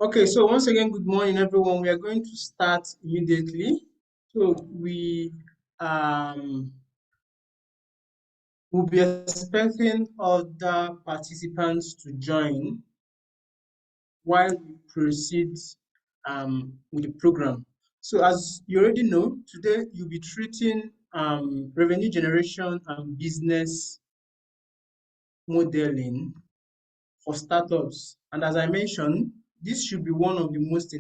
Okay, so once again, good morning, everyone. We are going to start immediately. So we will be expecting other participants to join while we proceed with the program. So as you already know, today you'll be treating revenue generation and business modeling for startups. And as I mentioned, this should be one of the most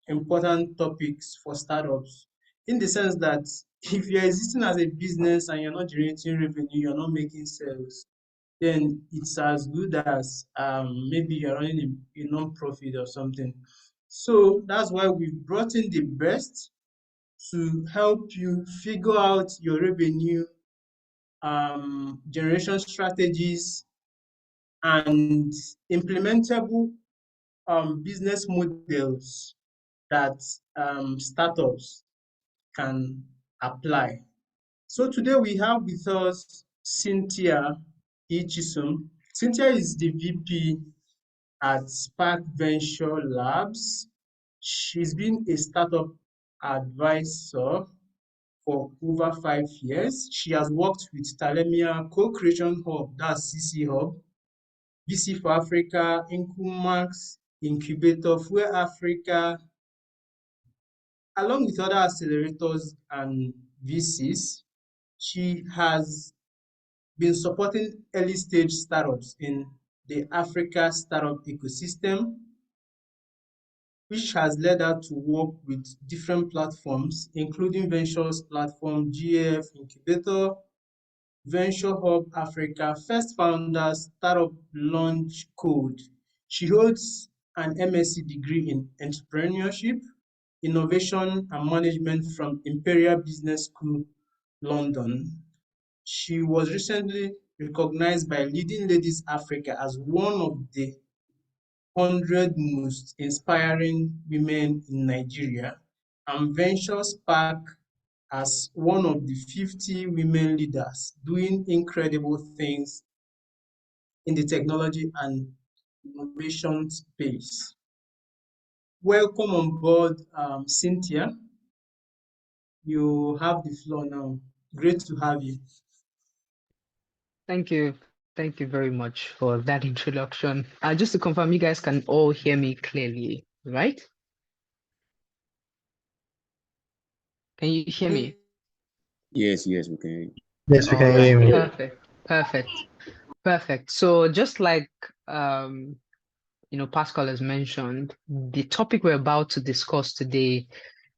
important topics for startups in the sense that if you're existing as a business and you're not generating revenue, you're not making sales, then it's as good as maybe you're running a non-profit or something. So that's why we've brought in the best to help you figure out your revenue generation strategies and implementable business models that startups can apply. So today we have with us Cynthia Ichisum. Cynthia is the VP at Spark Venture Labs. She's been a startup advisor for over 5 years. She has worked with Talemia Co-Creation Hub, that's CC Hub, VC for Africa, Incumax, Incubator, Fuel Africa, along with other accelerators and VCs. She has been supporting early stage startups in the Africa startup ecosystem, which has led her to work with different platforms, including Ventures platform, GF Incubator, Venture Hub Africa, First Founders, Startup Launch Code. She holds an MSc degree in entrepreneurship, innovation and management from Imperial Business School, London. She was recently recognized by Leading Ladies Africa as one of the 100 most inspiring women in Nigeria, and Venture Spark as one of the 50 women leaders doing incredible things in the technology and innovation space. Welcome on board, Cynthia. You have the floor now. Great to have you. Thank you. Thank you very much for that introduction. Just to confirm, you guys can all hear me clearly, right? Can you hear me? Yes, we can. Yes, we All can right, hear you. perfect. So just like Pascal has mentioned, the topic we're about to discuss today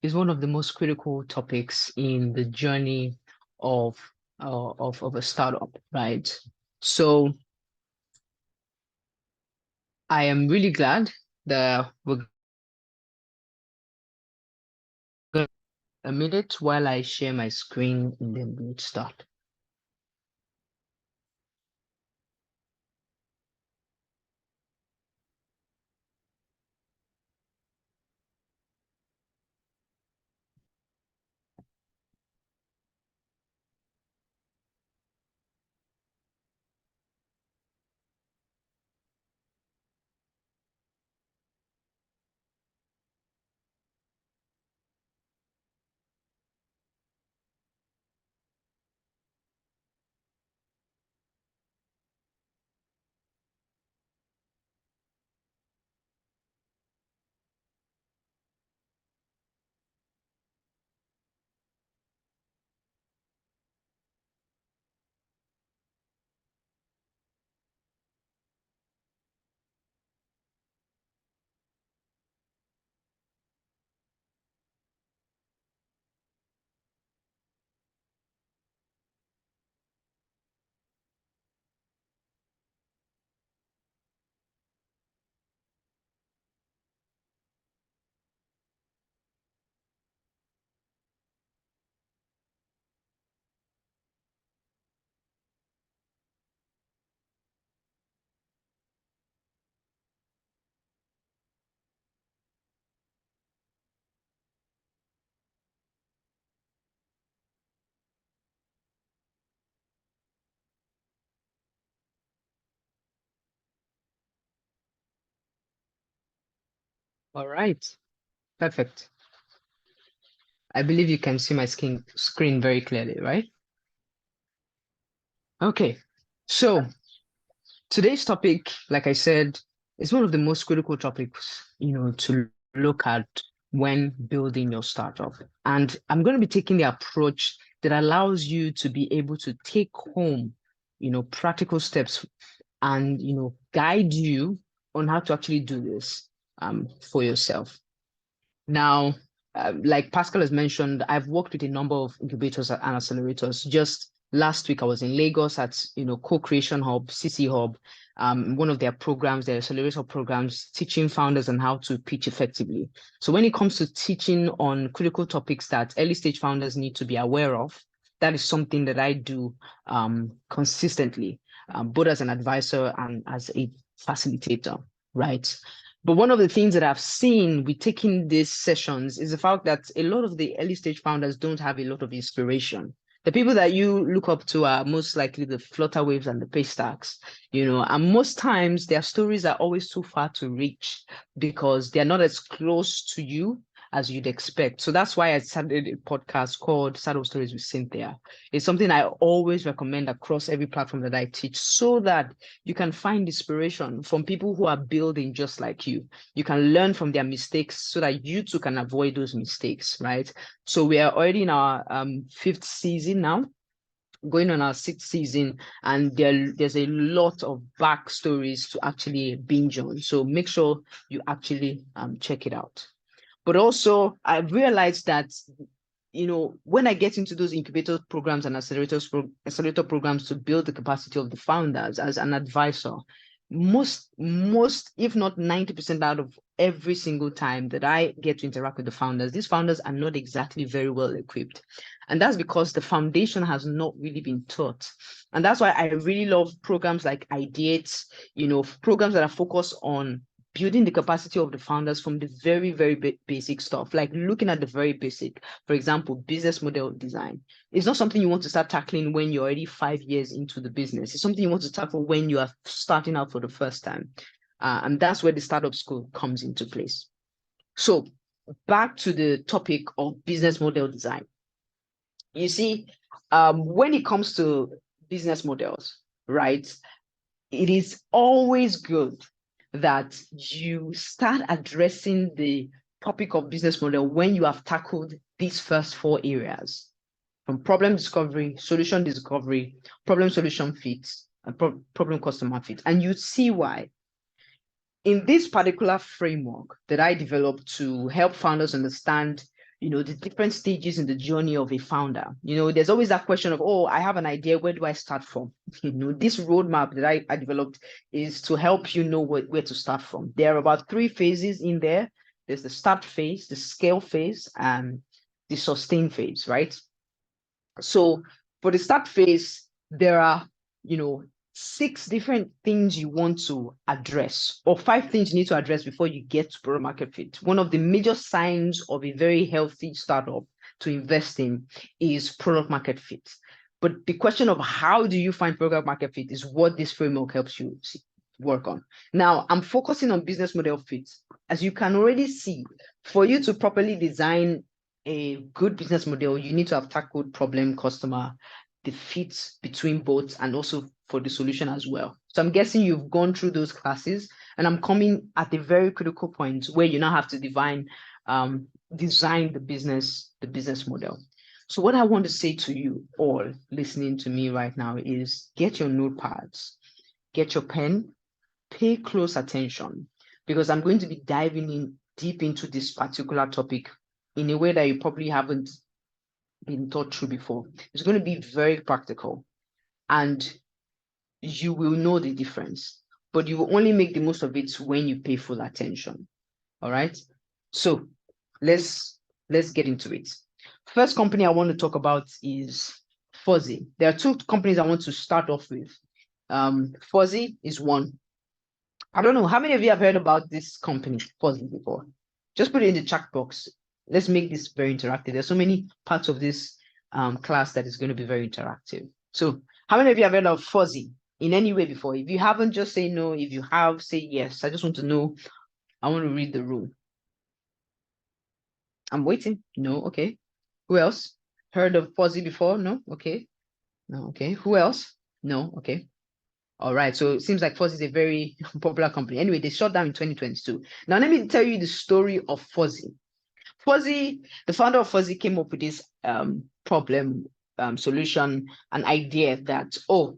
is one of the most critical topics in the journey of a startup, right? So I am really glad that we're going a minute while I share my screen and then we'll start. All right. Perfect. I believe you can see my screen very clearly, right? Okay. So today's topic, like I said, is one of the most critical topics, to look at when building your startup. And I'm going to be taking the approach that allows you to be able to take home, practical steps and, guide you on how to actually do this for yourself. Now, like Pascal has mentioned, I've worked with a number of incubators and accelerators. Just last week, I was in Lagos at Co-Creation Hub, CC Hub, one of their programs, their accelerator programs, teaching founders on how to pitch effectively. So when it comes to teaching on critical topics that early stage founders need to be aware of, that is something that I do consistently, both as an advisor and as a facilitator, right? But one of the things that I've seen with taking these sessions is the fact that a lot of the early stage founders don't have a lot of inspiration. The people that you look up to are most likely the flutter waves and the paystacks, and most times their stories are always too far to reach because they're not as close to you as you'd expect. So that's why I started a podcast called Startup Stories with Cynthia. It's something I always recommend across every platform that I teach so that you can find inspiration from people who are building just like you. You can learn from their mistakes so that you too can avoid those mistakes, right? So we are already in our fifth season now, going on our sixth season, and there's a lot of backstories to actually binge on. So make sure you actually check it out. But also, I've realized that when I get into those incubator programs and accelerator programs to build the capacity of the founders as an advisor, most, if not 90% out of every single time that I get to interact with the founders, these founders are not exactly very well equipped. And that's because the foundation has not really been taught. And that's why I really love programs like Ideate, programs that are focused on building the capacity of the founders from the very, very basic stuff, like looking at the very basic. For example, business model design. It's not something you want to start tackling when you're already 5 years into the business. It's something you want to tackle when you are starting out for the first time. And that's where the startup school comes into place. So back to the topic of business model design. You see, when it comes to business models, right, it is always good that you start addressing the topic of business model when you have tackled these first 4 areas, from problem discovery, solution discovery, problem solution fit, and problem customer fit. And you see why. In this particular framework that I developed to help founders understand the different stages in the journey of a founder. There's always that question of, oh, I have an idea, where do I start from? This roadmap that I developed is to help you know where to start from. There are about 3 phases in there. There's the start phase, the scale phase, and the sustain phase, right? So for the start phase, there are, 6 different things you want to address, or 5 things you need to address before you get to product market fit. One of the major signs of a very healthy startup to invest in is product market fit. But the question of how do you find product market fit is what this framework helps you work on. Now, I'm focusing on business model fit. As you can already see, for you to properly design a good business model, you need to have tackled problem, customer, the fit between both, and also for the solution as well. So I'm guessing you've gone through those classes, and I'm coming at a very critical point where you now have to design the business model. So what I want to say to you all listening to me right now is get your notepads, get your pen, pay close attention, because I'm going to be diving in deep into this particular topic in a way that you probably haven't been taught through before. It's going to be very practical, and you will know the difference, but you will only make the most of it when you pay full attention. All right. So let's get into it. First company I want to talk about is Fuzzy. There are 2 companies I want to start off with. Fuzzy is one. I don't know how many of you have heard about this company, Fuzzy, before. Just put it in the chat box. Let's make this very interactive. There's so many parts of this class that is going to be very interactive. So how many of you have heard of Fuzzy in any way before? If you haven't, just say no. If you have, say yes. I just want to know. I want to read the room. I'm waiting. No, okay. Who else? Heard of Fuzzy before? No, okay. No, okay. Who else? No, okay. All right. So it seems like Fuzzy is a very popular company. Anyway, they shut down in 2022. Now, let me tell you the story of Fuzzy. Fuzzy, the founder of Fuzzy came up with this problem solution, an idea that, oh,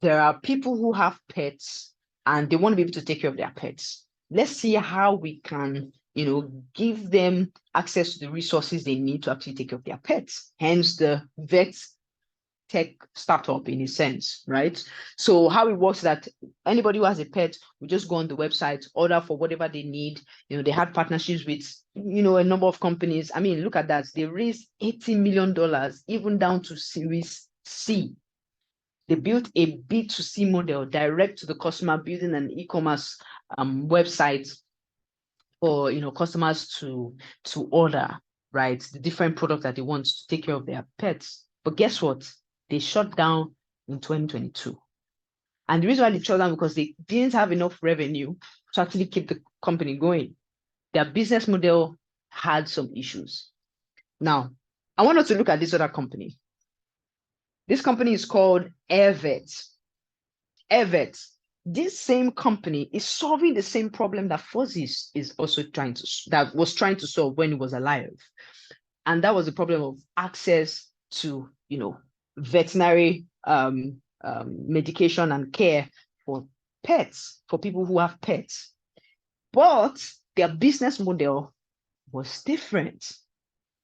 there are people who have pets and they want to be able to take care of their pets. Let's see how we can, give them access to the resources they need to actually take care of their pets. Hence the vet tech startup in a sense, right? So how it works that anybody who has a pet will just go on the website, order for whatever they need. They had partnerships with, a number of companies. I mean, look at that. They raised $80 million, even down to Series C. They built a B2C model direct to the customer, building an e-commerce website for customers to order, right, the different products that they want to take care of their pets. But guess what? They shut down in 2022. And the reason why they shut down because they didn't have enough revenue to actually keep the company going. Their business model had some issues. Now, I want us to look at this other company. This company is called Airvet. Airvet. This same company is solving the same problem that Fuzzy is also trying to solve when he was alive. And that was the problem of access to, veterinary medication and care for pets, for people who have pets. But their business model was different.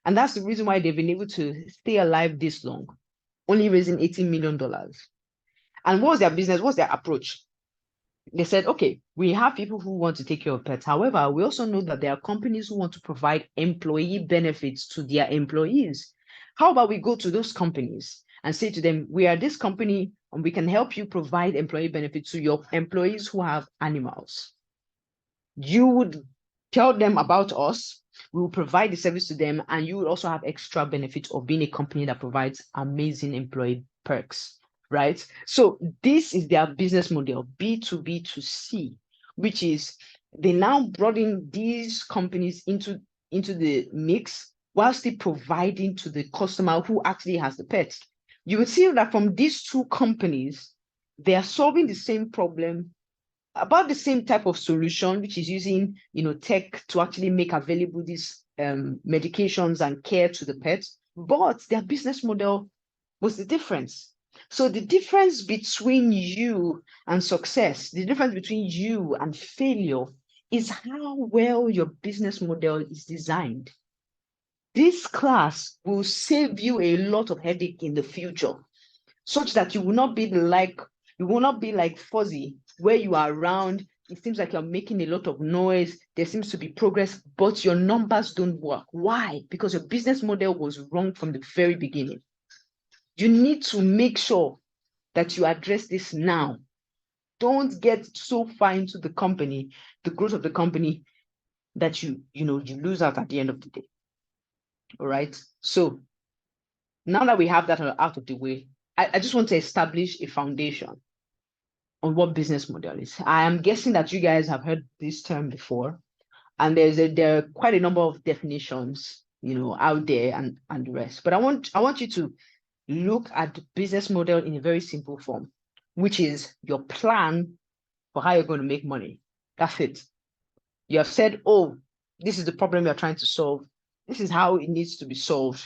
And that's the reason why they've been able to stay alive this long, only raising $18 million. And what was their business? What's their approach? They said, okay, we have people who want to take care of pets. However, we also know that there are companies who want to provide employee benefits to their employees. How about we go to those companies and say to them, we are this company and we can help you provide employee benefits to your employees who have animals. You would tell them about us, we will provide the service to them, and you will also have extra benefits of being a company that provides amazing employee perks, right? So this is their business model, B2B2C, which is they now brought in these companies into the mix while still providing to the customer who actually has the pet. You will see that from these two companies, they are solving the same problem, about the same type of solution, which is using tech to actually make available these medications and care to the pets, but their business model was the difference. So the difference between you and success, the difference between you and failure, is how well your business model is designed. This class will save you a lot of headache in the future, such that you will not be like Fuzzy, where you are around, it seems like you're making a lot of noise, there seems to be progress, but your numbers don't work. Why? Because your business model was wrong from the very beginning. You need to make sure that you address this now. Don't get so far into the company, the growth of the company, that you lose out at the end of the day. All right. So now that we have that out of the way, I just want to establish a foundation on what business model is. I am guessing that you guys have heard this term before, and there are quite a number of definitions, out there and the rest. But I want you to look at the business model in a very simple form, which is your plan for how you're going to make money. That's it. You have said, oh, this is the problem you're trying to solve. This is how it needs to be solved.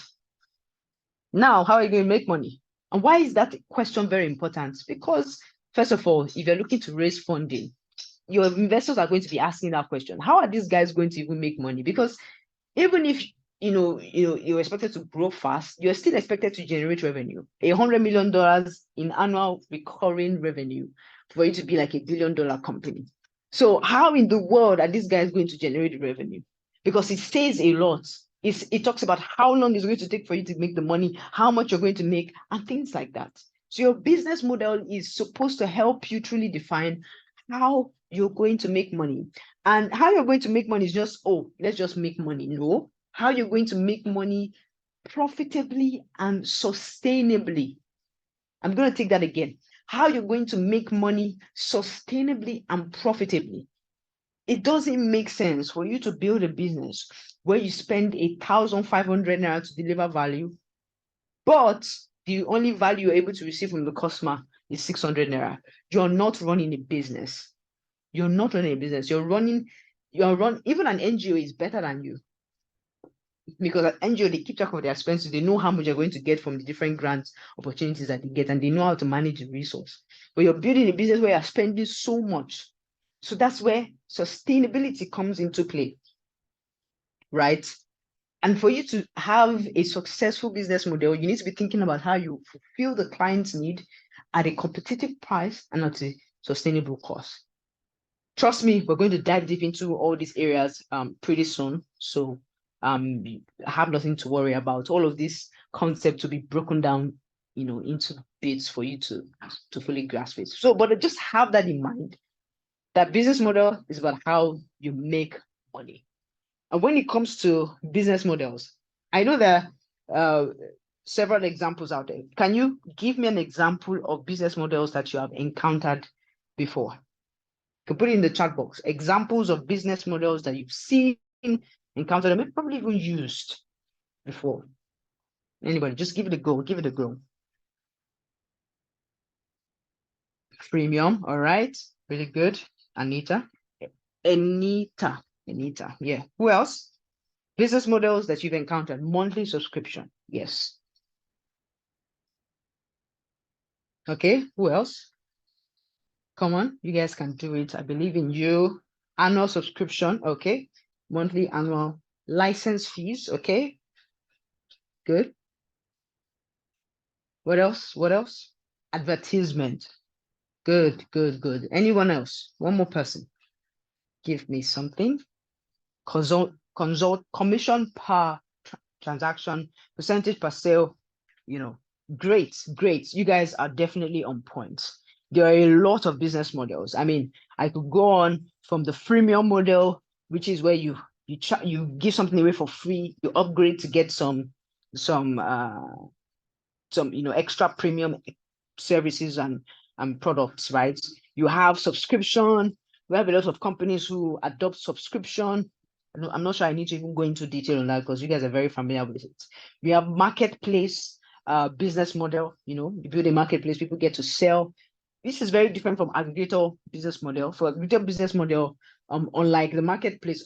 Now, how are you going to make money? And why is that question very important? Because first of all, if you're looking to raise funding, your investors are going to be asking that question. How are these guys going to even make money? Because even if you're expected to grow fast, you're still expected to generate revenue. $100 million in annual recurring revenue for you to be like $1 billion company. So how in the world are these guys going to generate revenue? Because it says a lot. It talks about how long it's going to take for you to make the money, how much you're going to make, and things like that. So your business model is supposed to help you truly define how you're going to make money. And how you're going to make money is just, oh, let's just make money. No, how you're going to make money profitably and sustainably. I'm going to take that again. How you're going to make money sustainably and profitably. It doesn't make sense for you to build a business where you spend 1,500 naira to deliver value, but the only value you're able to receive from the customer is 600 naira. You're not running a business. You're not running a business. Even an NGO is better than you, because at NGO, they keep track of their expenses. They know how much you're going to get from the different grants opportunities that they get, and they know how to manage the resource. But you're building a business where you're spending so much. So that's where sustainability comes into play, right? And for you to have a successful business model, you need to be thinking about how you fulfill the client's need at a competitive price and at a sustainable cost. Trust me, we're going to dive deep into all these areas pretty soon. So I have nothing to worry about. All of these concepts will be broken down, into bits for you to fully grasp it. So, but just have that in mind. That business model is about how you make money. And when it comes to business models, I know there are several examples out there. Can you give me an example of business models that you have encountered before? You can put it in the chat box. Examples of business models that you've seen, encountered, and maybe probably even used before. Anybody, just give it a go. Give it a go. Freemium, all right. Really good. Anita. Yeah. Who else? Business models that you've encountered. Monthly subscription. Yes. Okay. Who else? Come on. You guys can do it. I believe in you. Annual subscription. Okay. Monthly, annual license fees. Okay. Good. What else? What else? Advertisement. Good, good, good. Anyone else? One more person. Give me something. Commission per transaction, percentage per sale. Great, great. You guys are definitely on point. There are a lot of business models. I mean, I could go on from the freemium model, which is where you give something away for free, you upgrade to get some extra premium services and products, right? You have subscription. We have a lot of companies who adopt subscription. I'm not sure I need to even go into detail on that because you guys are very familiar with it. We have marketplace business model. You build a marketplace, people get to sell. This is very different from aggregator business model. For aggregator business model, unlike the marketplace,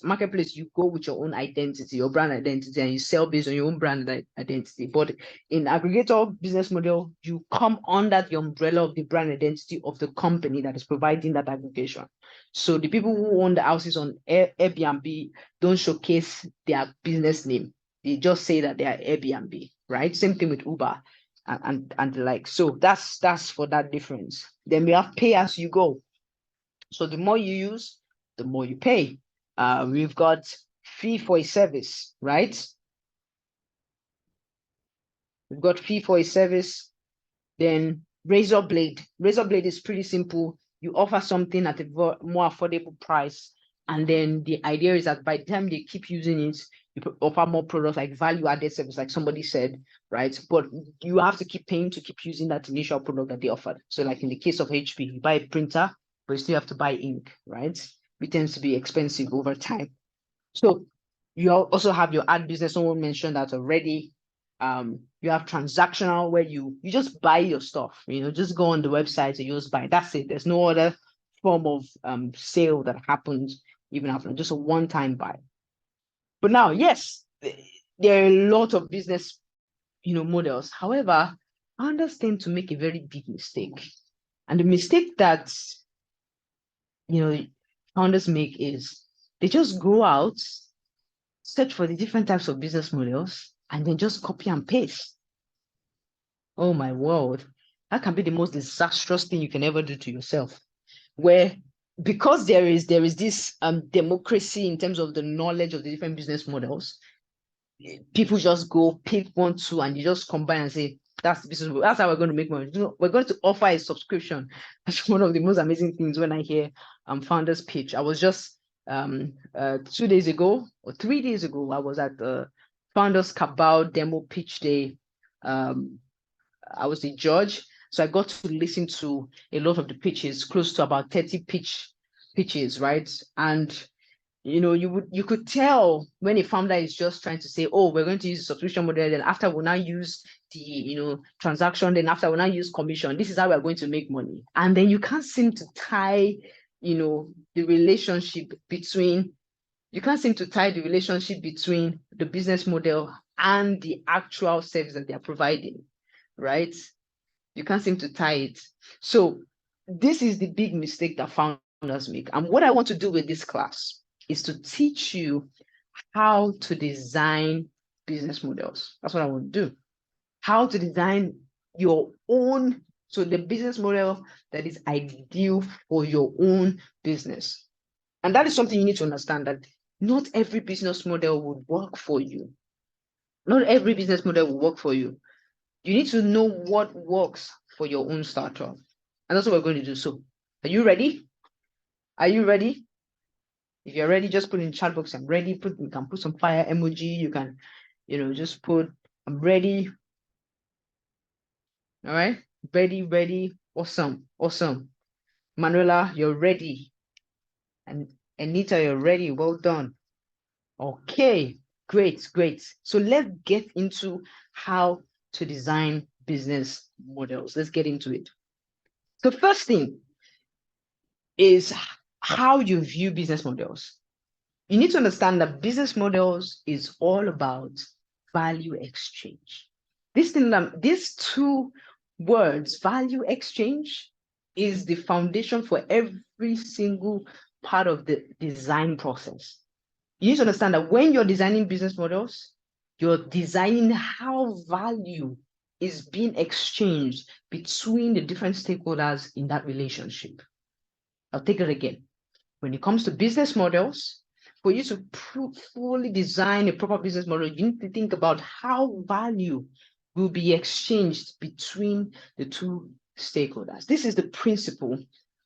you go with your own identity, your brand identity, and you sell based on your own brand identity. But in aggregator business model, you come under the umbrella of the brand identity of the company that is providing that aggregation. So the people who own the houses on Airbnb don't showcase their business name. They just say that they are Airbnb, right? Same thing with Uber and the like. So that's for that difference. Then we have pay as you go. So the more you use, the more you pay. We've got fee for a service, right? We've got fee for a service. Then razor blade. Razor blade is pretty simple. You offer something at a more affordable price. And then the idea is that by the time they keep using it, you offer more products like value-added service, like somebody said, right? But you have to keep paying to keep using that initial product that they offered. So like in the case of HP, you buy a printer, but you still have to buy ink, right? It tends to be expensive over time. So you also have your ad business. Someone mentioned that already. You have transactional where you just buy your stuff, just go on the website and you just buy. That's it. There's no other form of sale that happens even after, just a one-time buy. But now, yes, there are a lot of business models. However, founders tend to make a very big mistake. And the mistake that founders make is they just go out, search for the different types of business models, and then just copy and paste. Oh my word. That can be the most disastrous thing you can ever do to yourself. Where, because there is this democracy in terms of the knowledge of the different business models, people just go pick 1, 2, and you just combine and say, that's the business model. That's how we're going to make money. We're going to offer a subscription. That's one of the most amazing things when I hear founders pitch. I was just 2 days ago or 3 days ago, I was at the Founders Cabal demo pitch day. I was the judge, so I got to listen to a lot of the pitches, close to about 30 pitches, right? And You could tell when a founder is just trying to say, oh, we're going to use the subscription model, then after we'll now use the transaction, then after we'll now use commission. This is how we're going to make money. And then you can't seem to tie, the relationship between the business model and the actual service that they're providing, right? You can't seem to tie it. So this is the big mistake that founders make. And what I want to do with this class is to teach you how to design business models. That's what I want to do. How to design your own, so the business model that is ideal for your own business. And that is something you need to understand, that not every business model would work for you. Not every business model will work for you. You need to know what works for your own startup. And that's what we're going to do. So, are you ready? Are you ready? If you're ready, just put in chat box, I'm ready. You can put some fire emoji. You can, just put, I'm ready. All right. Ready. Awesome. Manuela, you're ready. And Anita, you're ready. Well done. Okay. Great. So let's get into how to design business models. Let's get into it. The first thing is how you view business models. You need to understand that business models is all about value exchange. These two words, value exchange, is the foundation for every single part of the design process. You need to understand that when you're designing business models, you're designing how value is being exchanged between the different stakeholders in that relationship. I'll take it again. When it comes to business models, for you to fully design a proper business model, you need to think about how value will be exchanged between the two stakeholders. This is the principle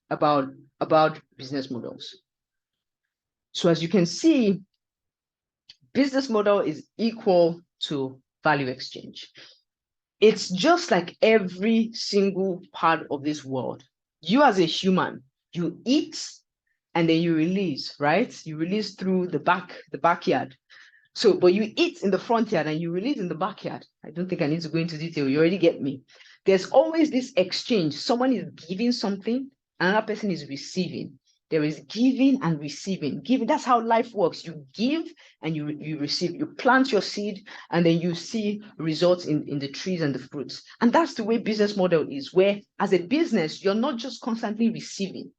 about business models. So as you can see, business model is equal to value exchange. It's just like every single part of this world. You as a human, you eat and then you release, right? You release through the backyard. So, but you eat in the front yard and you release in the backyard. I don't think I need to go into detail. You already get me. There's always this exchange. Someone is giving something, another person is receiving. There is giving and receiving. Giving, that's how life works. You give and you receive. You plant your seed and then you see results in the trees and the fruits. And that's the way business model is, where as a business, you're not just constantly receiving,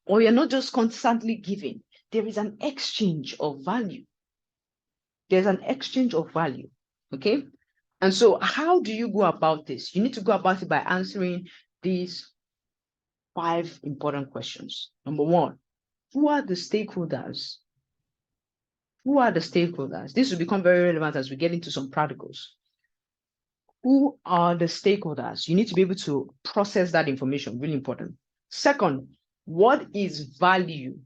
or you're not just constantly giving. There is an exchange of value. There's an exchange of value, okay? And so how do you go about this? You need to go about it by answering these 5 important questions. Number 1, who are the stakeholders? Who are the stakeholders? This will become very relevant as we get into some practicals. Who are the stakeholders? You need to be able to process that information, really important. Second, what is value?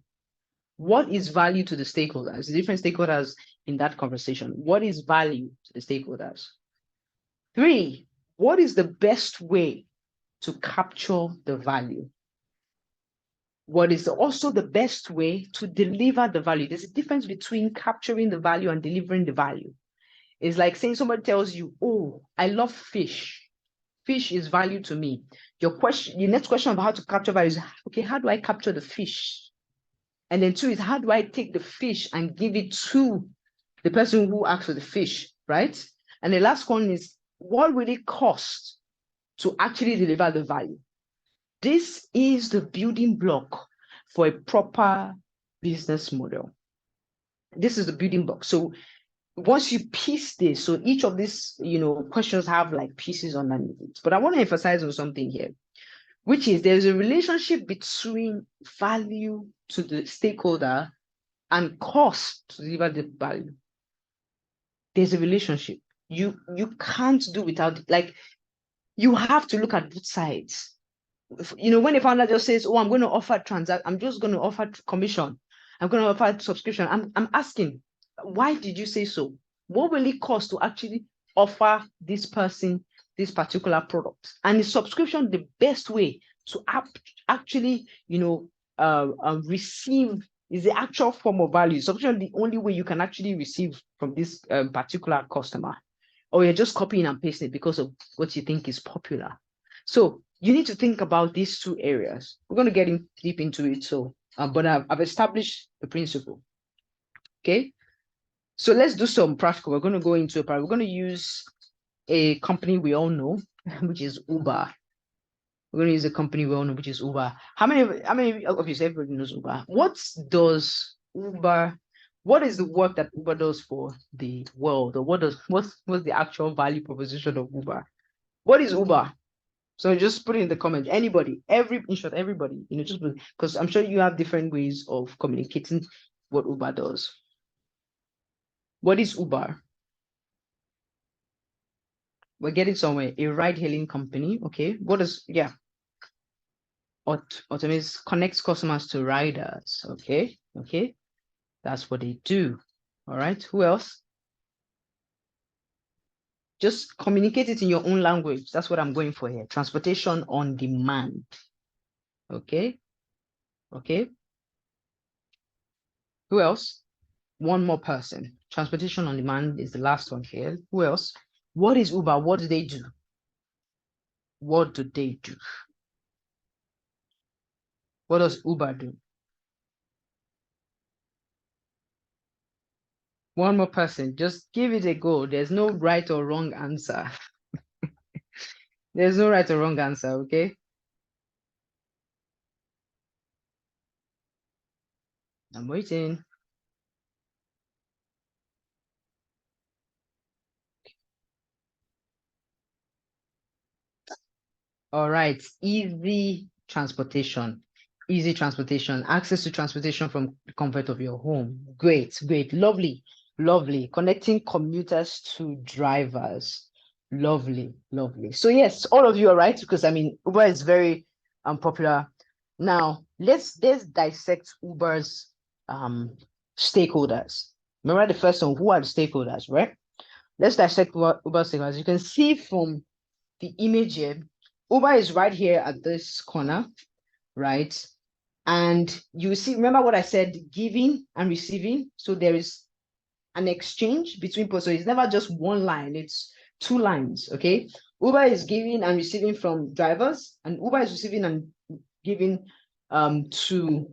What is value to the stakeholders? The different stakeholders in that conversation. What is value to the stakeholders? 3, what is the best way to capture the value? What is also the best way to deliver the value? There's a difference between capturing the value and delivering the value. It's like saying somebody tells you, oh, I love fish. Fish is value to me. Your next question of how to capture value is, okay, how do I capture the fish? And then 2 is, how do I take the fish and give it to the person who asked for the fish, right? And the last one is, what will it cost to actually deliver the value? This is the building block for a proper business model. This is the building block. So once you piece this, so each of these, questions have like pieces underneath it. But I want to emphasize on something here, which is there's a relationship between value to the stakeholder and cost to deliver the value. There's a relationship. You can't do without, like, you have to look at both sides. When a founder just says, oh, I'm going to offer I'm just going to offer commission, I'm going to offer subscription, I'm asking, why did you say so? What will it cost to actually offer this person this particular product? And is subscription the best way to actually receive is the actual form of value. Subscription is the only way you can actually receive from this particular customer, or you're just copying and pasting it because of what you think is popular. So you need to think about these two areas. We're going to get deep into it. So, but I've established the principle. Okay. So let's do some practical. We're going to go into we're going to use a company we all know, which is Uber. We're going to use a company we all know, which is Uber. How many, obviously everybody knows Uber. What is the work that Uber does for the world? Or what's the actual value proposition of Uber? What is Uber? So just put it in the comments. Anybody, in short, everybody, just because I'm sure you have different ways of communicating what Uber does. What is Uber? We're getting somewhere. A ride-hailing company. Okay. What is, yeah. Automates connects customers to riders. Okay. Okay. That's what they do. All right. Who else? Just communicate it in your own language. That's what I'm going for here. Transportation on demand. Okay. Okay. Who else? One more person. Transportation on demand is the last one here. Who else? What is Uber? What do they do? What do they do? What does Uber do? One more person. Just give it a go. There's no right or wrong answer. There's no right or wrong answer, okay? I'm waiting. All right, easy transportation. Easy transportation, access to transportation from the comfort of your home. Great, great, lovely, lovely. Connecting commuters to drivers. Lovely, lovely. So yes, all of you are right, because I mean, Uber is very popular. Now, let's dissect Uber's stakeholders. Remember the first one, who are the stakeholders, right? Let's dissect Uber stakeholders. You can see from the image here, Uber is right here at this corner, right? And you see, remember what I said, giving and receiving. So there is an exchange between people. So it's never just one line, it's two lines, okay? Uber is giving and receiving from drivers, and Uber is receiving and giving to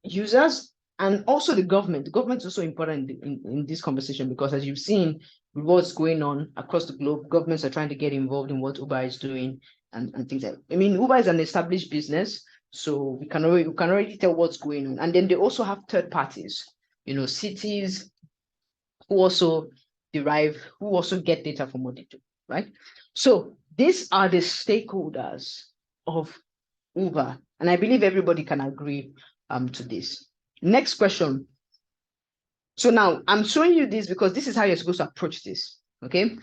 users, and also the government. The government is also important in this conversation, because as you've seen with what's going on across the globe, governments are trying to get involved in what Uber is doing and things like that. I mean, Uber is an established business, so we can already tell what's going on. And then they also have third parties, cities who also get data from what they do, right? So these are the stakeholders of Uber, and I believe everybody can agree to this. Next question. So now I'm showing you this because this is how you're supposed to approach this, okay?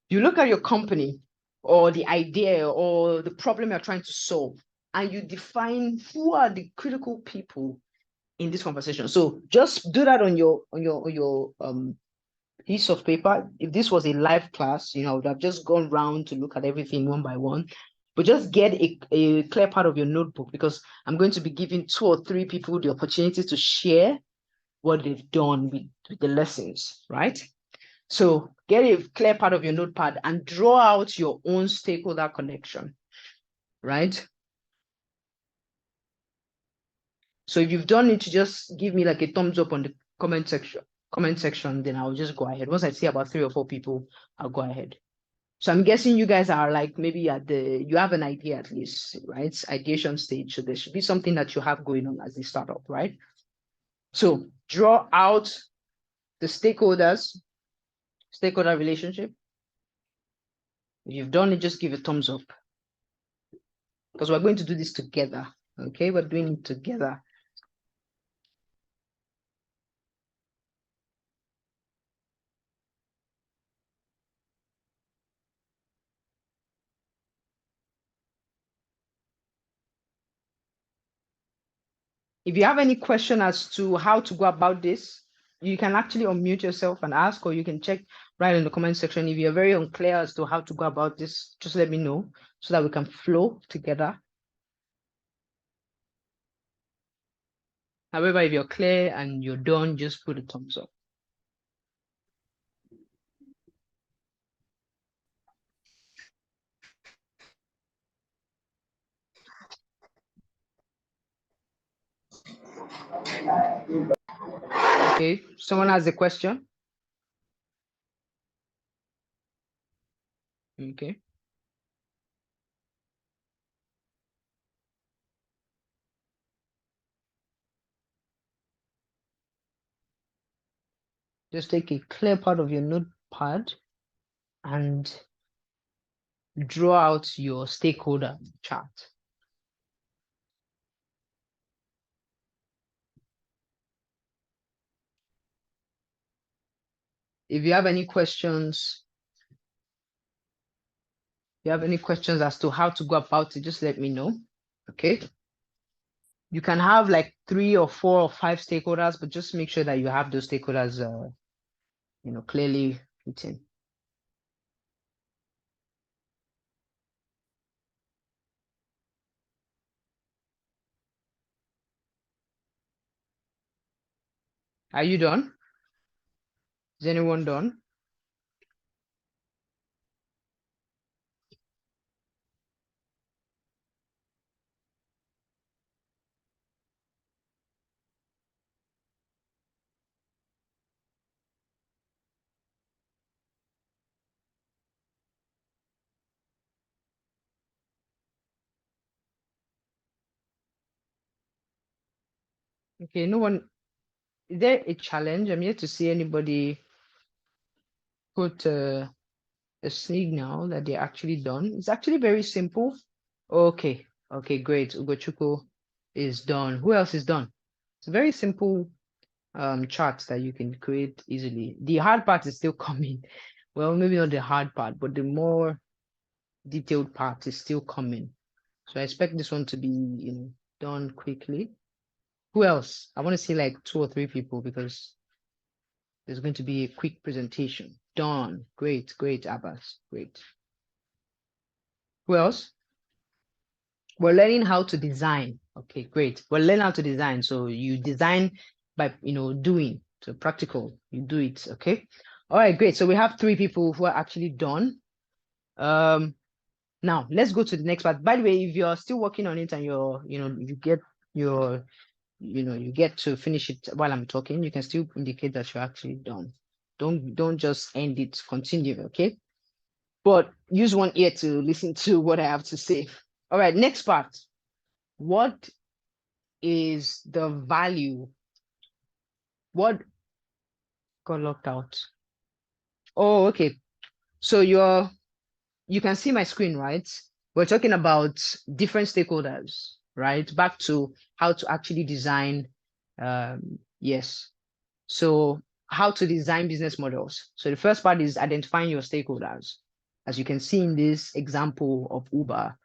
You look at your company or the idea or the problem you're trying to solve, and you define who are the critical people in this conversation. So just do that on your piece of paper. If this was a live class, I would have just gone round to look at everything one by one. But just get a clear part of your notebook, because I'm going to be giving 2 or 3 people the opportunity to share what they've done with the lessons, right? So get a clear part of your notepad and draw out your own stakeholder connection, right? So if you've done it, just give me like a thumbs up on the comment section, then I'll just go ahead. Once I see about 3 or 4 people, I'll go ahead. So I'm guessing you guys are like maybe you have an idea at least, right? Ideation stage. So there should be something that you have going on as a startup, right? So draw out the stakeholder relationship. If you've done it, just give a thumbs up, because we're going to do this together. Okay, we're doing it together. If you have any question as to how to go about this, you can actually unmute yourself and ask, or you can check right in the comment section. If you're very unclear as to how to go about this, just let me know so that we can flow together. However, if you're clear and you're done, just put a thumbs up. Okay, someone has a question? Okay. Just take a clear part of your notepad and draw out your stakeholder chart. If you have any questions, as to how to go about it, just let me know. Okay. You can have like 3 or 4 or 5 stakeholders, but just make sure that you have those stakeholders, clearly written. Are you done? Is anyone done? Okay, no one. Is there a challenge? I'm yet to see anybody put a signal that they're actually done. It's actually very simple. Okay, great. Ugochukwu is done. Who else is done? It's a very simple chart that you can create easily. The hard part is still coming. Well, maybe not the hard part, but the more detailed part is still coming. So I expect this one to be, done quickly. Who else? I want to see like 2 or 3 people because there's going to be a quick presentation. Done. Great, Abbas. Great. Who else? We're learning how to design. Okay, great. We're learning how to design. So you design by, doing. So practical, you do it. Okay. All right, great. So we have 3 people who are actually done. Now let's go to the next part. By the way, if you're still working on it and you get to finish it while I'm talking, you can still indicate that you're actually done. Don't just end it, continue, okay? But use one ear to listen to what I have to say. All right, next part. What is the value? What got locked out? Oh, okay. So you can see my screen, right? We're talking about different stakeholders, right? Back to how to actually design. Yes. So how to design business models. So the first part is identifying your stakeholders. As you can see in this example of Uber,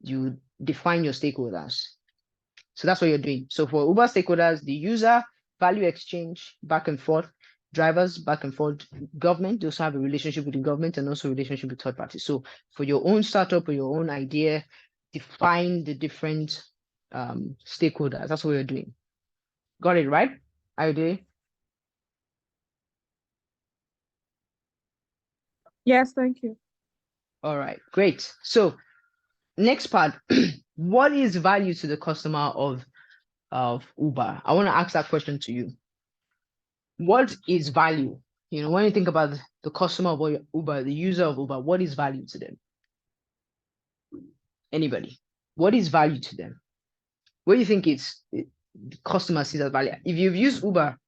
you define your stakeholders. So that's what you're doing. So for Uber stakeholders, the user, value exchange, back and forth, drivers, back and forth, government, they also have a relationship with the government and also a relationship with third parties. So for your own startup or your own idea, define the different stakeholders. That's what you're doing. Got it, right? Are you doing? Yes, thank you. All right, great. So next part, what is value to the customer of Uber? I want to ask that question to you. What is value? When you think about the customer of Uber, the user of Uber, what is value to them? Anybody? What is value to them? What do you think the customer sees as value? If you've used Uber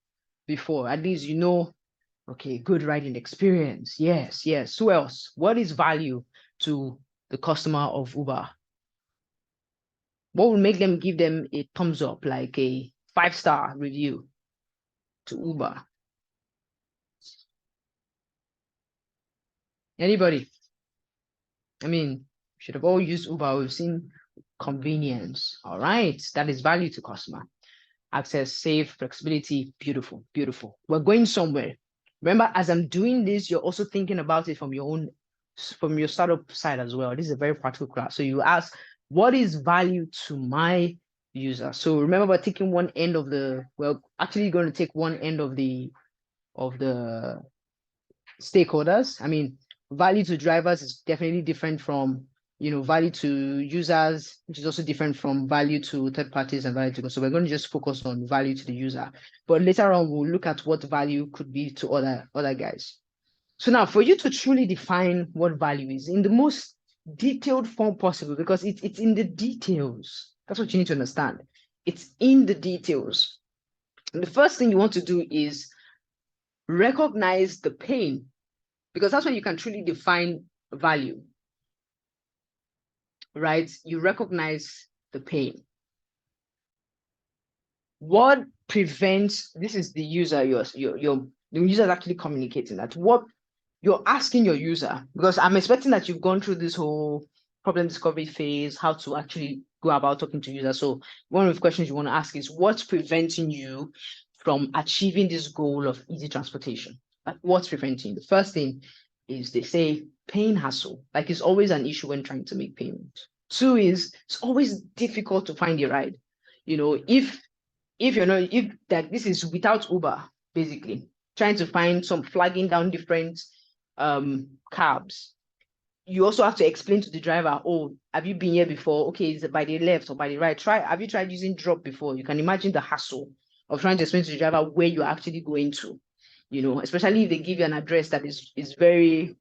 before, at least okay, good riding experience. Yes. Who else? What is value to the customer of Uber? What will make them give them a thumbs up, like a 5-star review to Uber? Anybody? I mean, should have all used Uber. We've seen convenience. All right. That is value to customer. Access, safe, flexibility. Beautiful. We're going somewhere. Remember, as I'm doing this, you're also thinking about it from your startup side as well. This is a very practical class. So you ask, what is value to my user. So remember, we're taking one end of the, we're actually going to take one end of the stakeholders. I mean, value to drivers is definitely different from, value to users, which is also different from value to third parties and value to. So we're going to just focus on value to the user. But later on, we'll look at what value could be to other guys. So now, for you to truly define what value is in the most detailed form possible, because it's in the details. That's what you need to understand. It's in the details. And the first thing you want to do is recognize the pain, because that's when you can truly define value, right? You recognize the pain. What prevents, this is the user, the user is actually communicating that. What you're asking your user, because I'm expecting that you've gone through this whole problem discovery phase, how to actually go about talking to users. So one of the questions you want to ask is, what's preventing you from achieving this goal of easy transportation? Like, what's preventing you? The first thing is, they say pain hassle. Like, it's always an issue when trying to make payment. Two is, it's always difficult to find a ride. If you're not, if that this is without Uber, basically trying to find some flagging down different cabs, you also have to explain to the driver, oh, have you been here before? Okay, is it by the left or by the right? Have you tried using drop before? You can imagine the hassle of trying to explain to the driver where you're actually going to, especially if they give you an address that is very,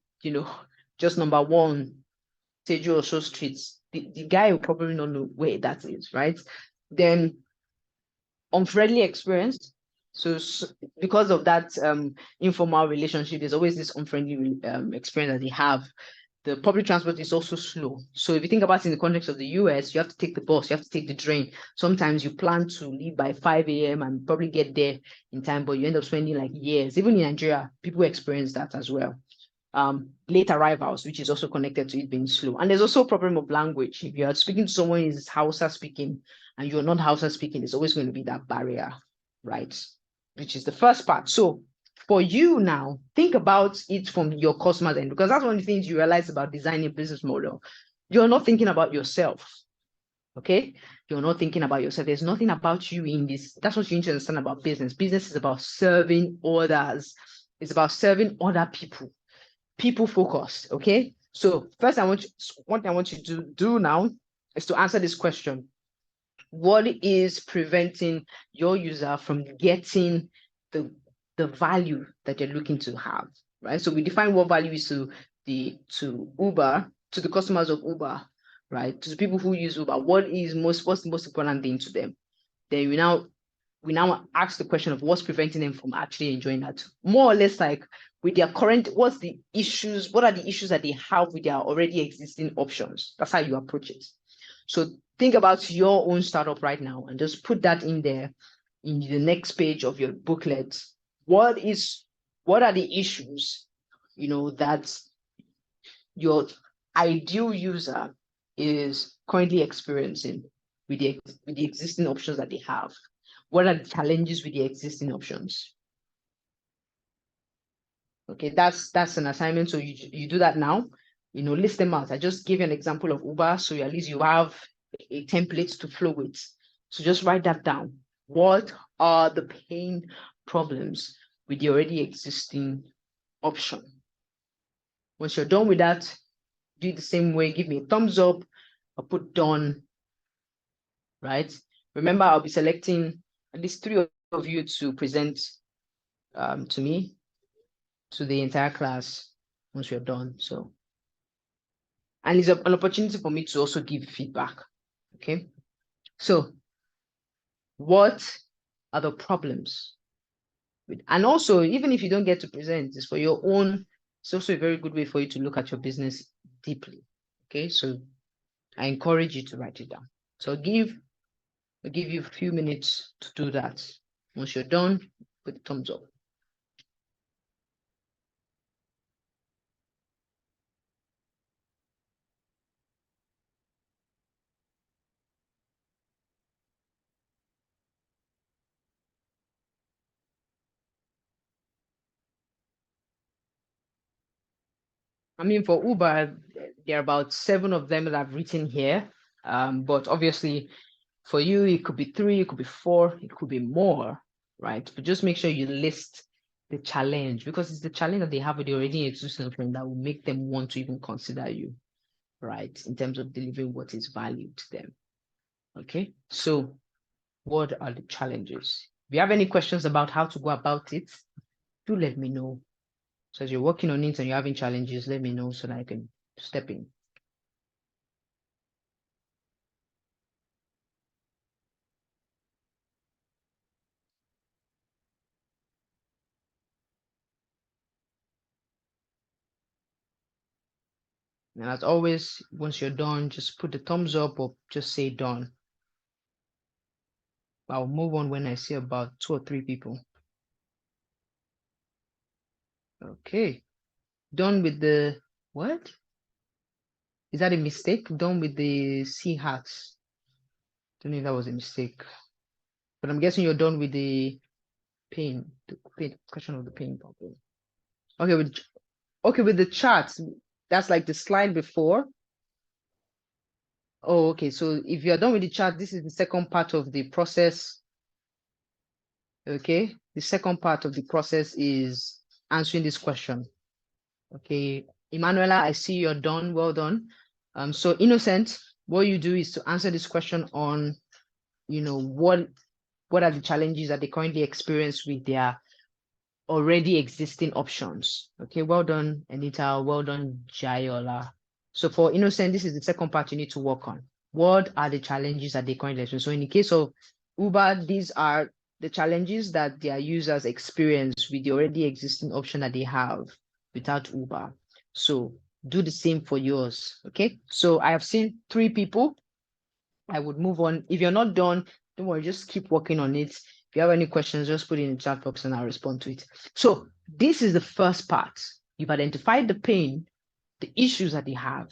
just number one, Tejo or Show Streets. The guy will probably not know where that is, right? Then unfriendly experience. So because of that informal relationship, there's always this unfriendly experience that they have. The public transport is also slow. So if you think about it in the context of the US, you have to take the bus, you have to take the train. Sometimes you plan to leave by 5 a.m. and probably get there in time, but you end up spending like years. Even in Nigeria, people experience that as well. Late arrivals, which is also connected to it being slow. And there's also a problem of language. If you're speaking to someone who is Hausa speaking and you're not Hausa speaking, there's always going to be that barrier, right? Which is the first part. So for you now, think about it from your customer's end, because that's one of the things you realize about designing a business model. You're not thinking about yourself, okay? You're not thinking about yourself. There's nothing about you in this. That's what you need to understand about business. Business is about serving others. It's about serving other people. People focused, okay? So first, one thing I want you to do now is to answer this question. What is preventing your user from getting the value that they're looking to have, right? So we define what value is to Uber, to the customers of Uber, right? To the people who use Uber. What's the most important thing to them? Then we now ask the question of what's preventing them from actually enjoying that. More or less like with their current, what are the issues that they have with their already existing options? That's how you approach it. So think about your own startup right now and just put that in there in the next page of your booklet. What are the issues, that your ideal user is currently experiencing with the existing options that they have? What are the challenges with the existing options? Okay, that's an assignment. So you do that now, list them out. I just gave you an example of Uber, so at least you have a template to flow with. So just write that down. What are the pain problems with the already existing option? Once you're done with that, do it the same way. Give me a thumbs up or put done, right? Remember, I'll be selecting at least 3 of you to present to me, to the entire class once you're done. So, and it's an opportunity for me to also give feedback. Okay. So what are the problems? And also, even if you don't get to present, it's for your own, it's also a very good way for you to look at your business deeply. Okay. So I encourage you to write it down. So I'll give you a few minutes to do that. Once you're done, put the thumbs up. I mean, for Uber, there are about 7 of them that I've written here. But obviously, For you, it could be 3, it could be 4, it could be more, right? But just make sure you list the challenge, because it's the challenge that they have with the already existing friend that will make them want to even consider you, right? In terms of delivering what is valued to them. Okay, so what are the challenges? If you have any questions about how to go about it, do let me know. So as you're working on it and you're having challenges, let me know so that I can step in. And as always, once you're done, just put the thumbs up or just say done. I'll move on when I see about 2 or 3 people. Okay. Done with the what? Is that a mistake? Done with the C hats. Don't know if that was a mistake. But I'm guessing you're done with the question of the pain problem. Okay, with the charts, that's like the slide before. Oh, okay. So if you're done with the chart, this is the second part of the process. Okay. The second part of the process is answering this question. Okay. Emanuela, I see you're done. Well done. So Innocent, what you do is to answer this question on, what are the challenges that they currently experience with their already existing options. Okay, well done, Anita. Well done, Jayola. So for Innocent, this is the second part you need to work on. What are the challenges that they currently experience? So in the case of Uber, these are the challenges that their users experience with the already existing option that they have without Uber. So do the same for yours. Okay, so I have seen 3 people. I would move on. If you're not done, don't worry, just keep working on it. If you have any questions, just put it in the chat box and I'll respond to it. So this is the first part. You've identified the pain, the issues that they have,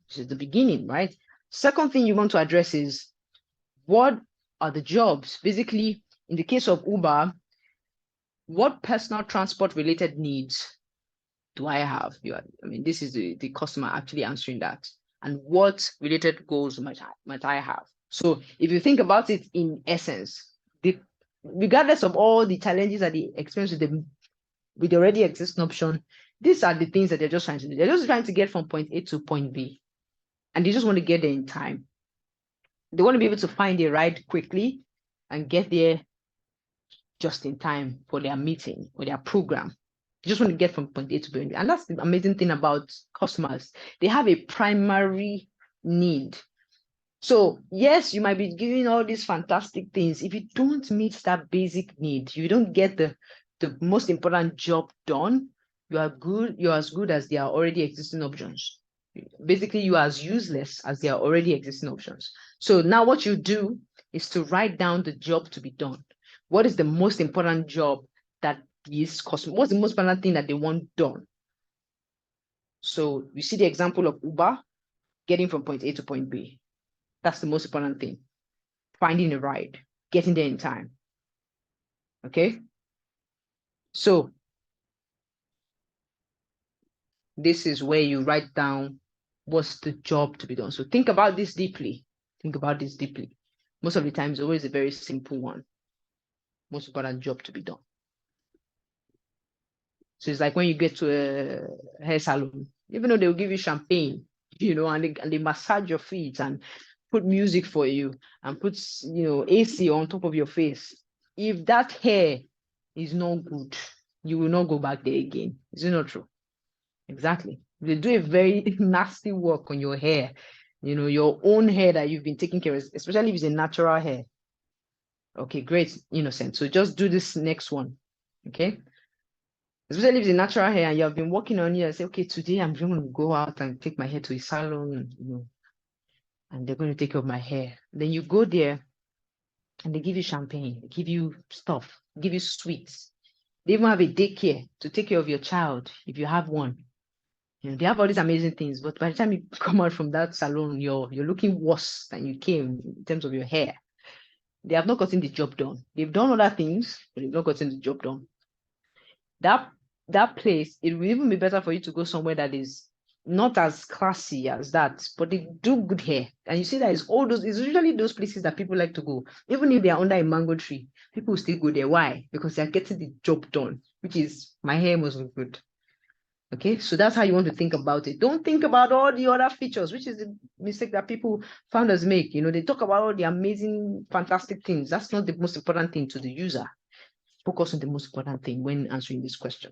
which is the beginning, right? Second thing you want to address is, what are the jobs? Basically, in the case of Uber, what personal transport related needs do I have? This is the customer actually answering that. And what related goals might I have? So if you think about it in essence, regardless of all the challenges that they experience with the already existing option, these are the things that they're just trying to do. They're just trying to get from point A to point B. And they just want to get there in time. They want to be able to find a ride quickly and get there just in time for their meeting or their program. You just want to get from point A to point B. And that's the amazing thing about customers. They have a primary need. So yes, you might be giving all these fantastic things. If you don't meet that basic need, you don't get the most important job done, you're as good as their already existing options. Basically, you are as useless as their already existing options. So now what you do is to write down the job to be done. What is the most important job that is customer? What's the most important thing that they want done? So you see the example of Uber getting from point A to point B. That's the most important thing. Finding a ride, getting there in time. Okay. So this is where you write down what's the job to be done. So think about this deeply. Think about this deeply. Most of the time, it's always a very simple one. Most important job to be done. So it's like when you get to a hair salon, even though they'll give you champagne, and they massage your feet and put music for you and put, AC on top of your face. If that hair is not good, you will not go back there again. Is it not true? Exactly. They do a very nasty work on your hair, your own hair that you've been taking care of, especially if it's a natural hair. Okay, great, Innocent. So just do this next one. Okay. Especially if it's a natural hair and you have been working on it and say, okay, today I'm going to go out and take my hair to a salon, and they're going to take care of my hair. Then you go there and they give you champagne, they give you stuff, give you sweets. They even have a daycare to take care of your child if you have one. They have all these amazing things, but by the time you come out from that salon, you're looking worse than you came in terms of your hair. They have not gotten the job done. They've done other things, but they've not gotten the job done. That place, it will even be better for you to go somewhere that is, not as classy as that, but they do good hair. And you see that it's all those, it's usually those places that people like to go. Even if they are under a mango tree, people still go there. Why? Because they're getting the job done, which is my hair must look good. Okay, so that's how you want to think about it. Don't think about all the other features, which is the mistake that people founders make. You know, they talk about all the amazing, fantastic things. That's not the most important thing to the user. Focus on the most important thing when answering this question.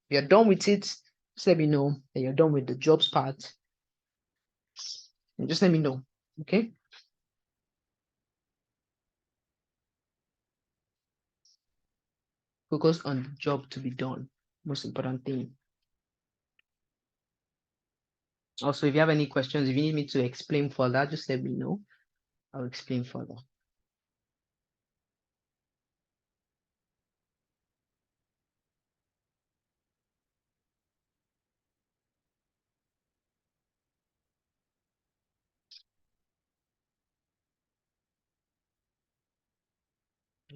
You're done with it, just let me know that you're done with the jobs part. And just let me know, okay? Focus on the job to be done. Most important thing. Also, if you have any questions, if you need me to explain further, just let me know. I'll explain further.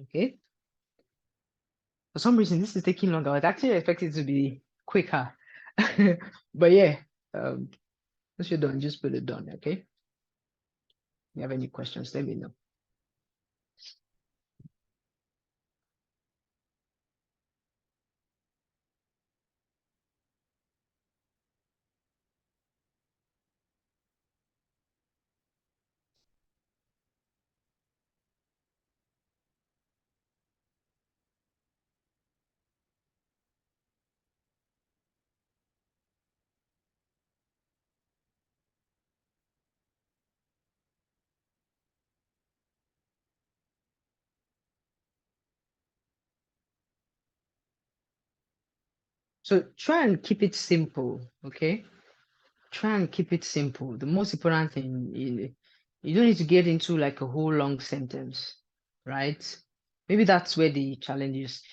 Okay. For some reason, this is taking longer. I was actually expecting it to be quicker. But yeah, once you're done, just put it done, okay? If you have any questions, let me know. So try and keep it simple, okay? Try and keep it simple. The most important thing, you don't need to get into like a whole long sentence, right? Maybe that's where the challenge is.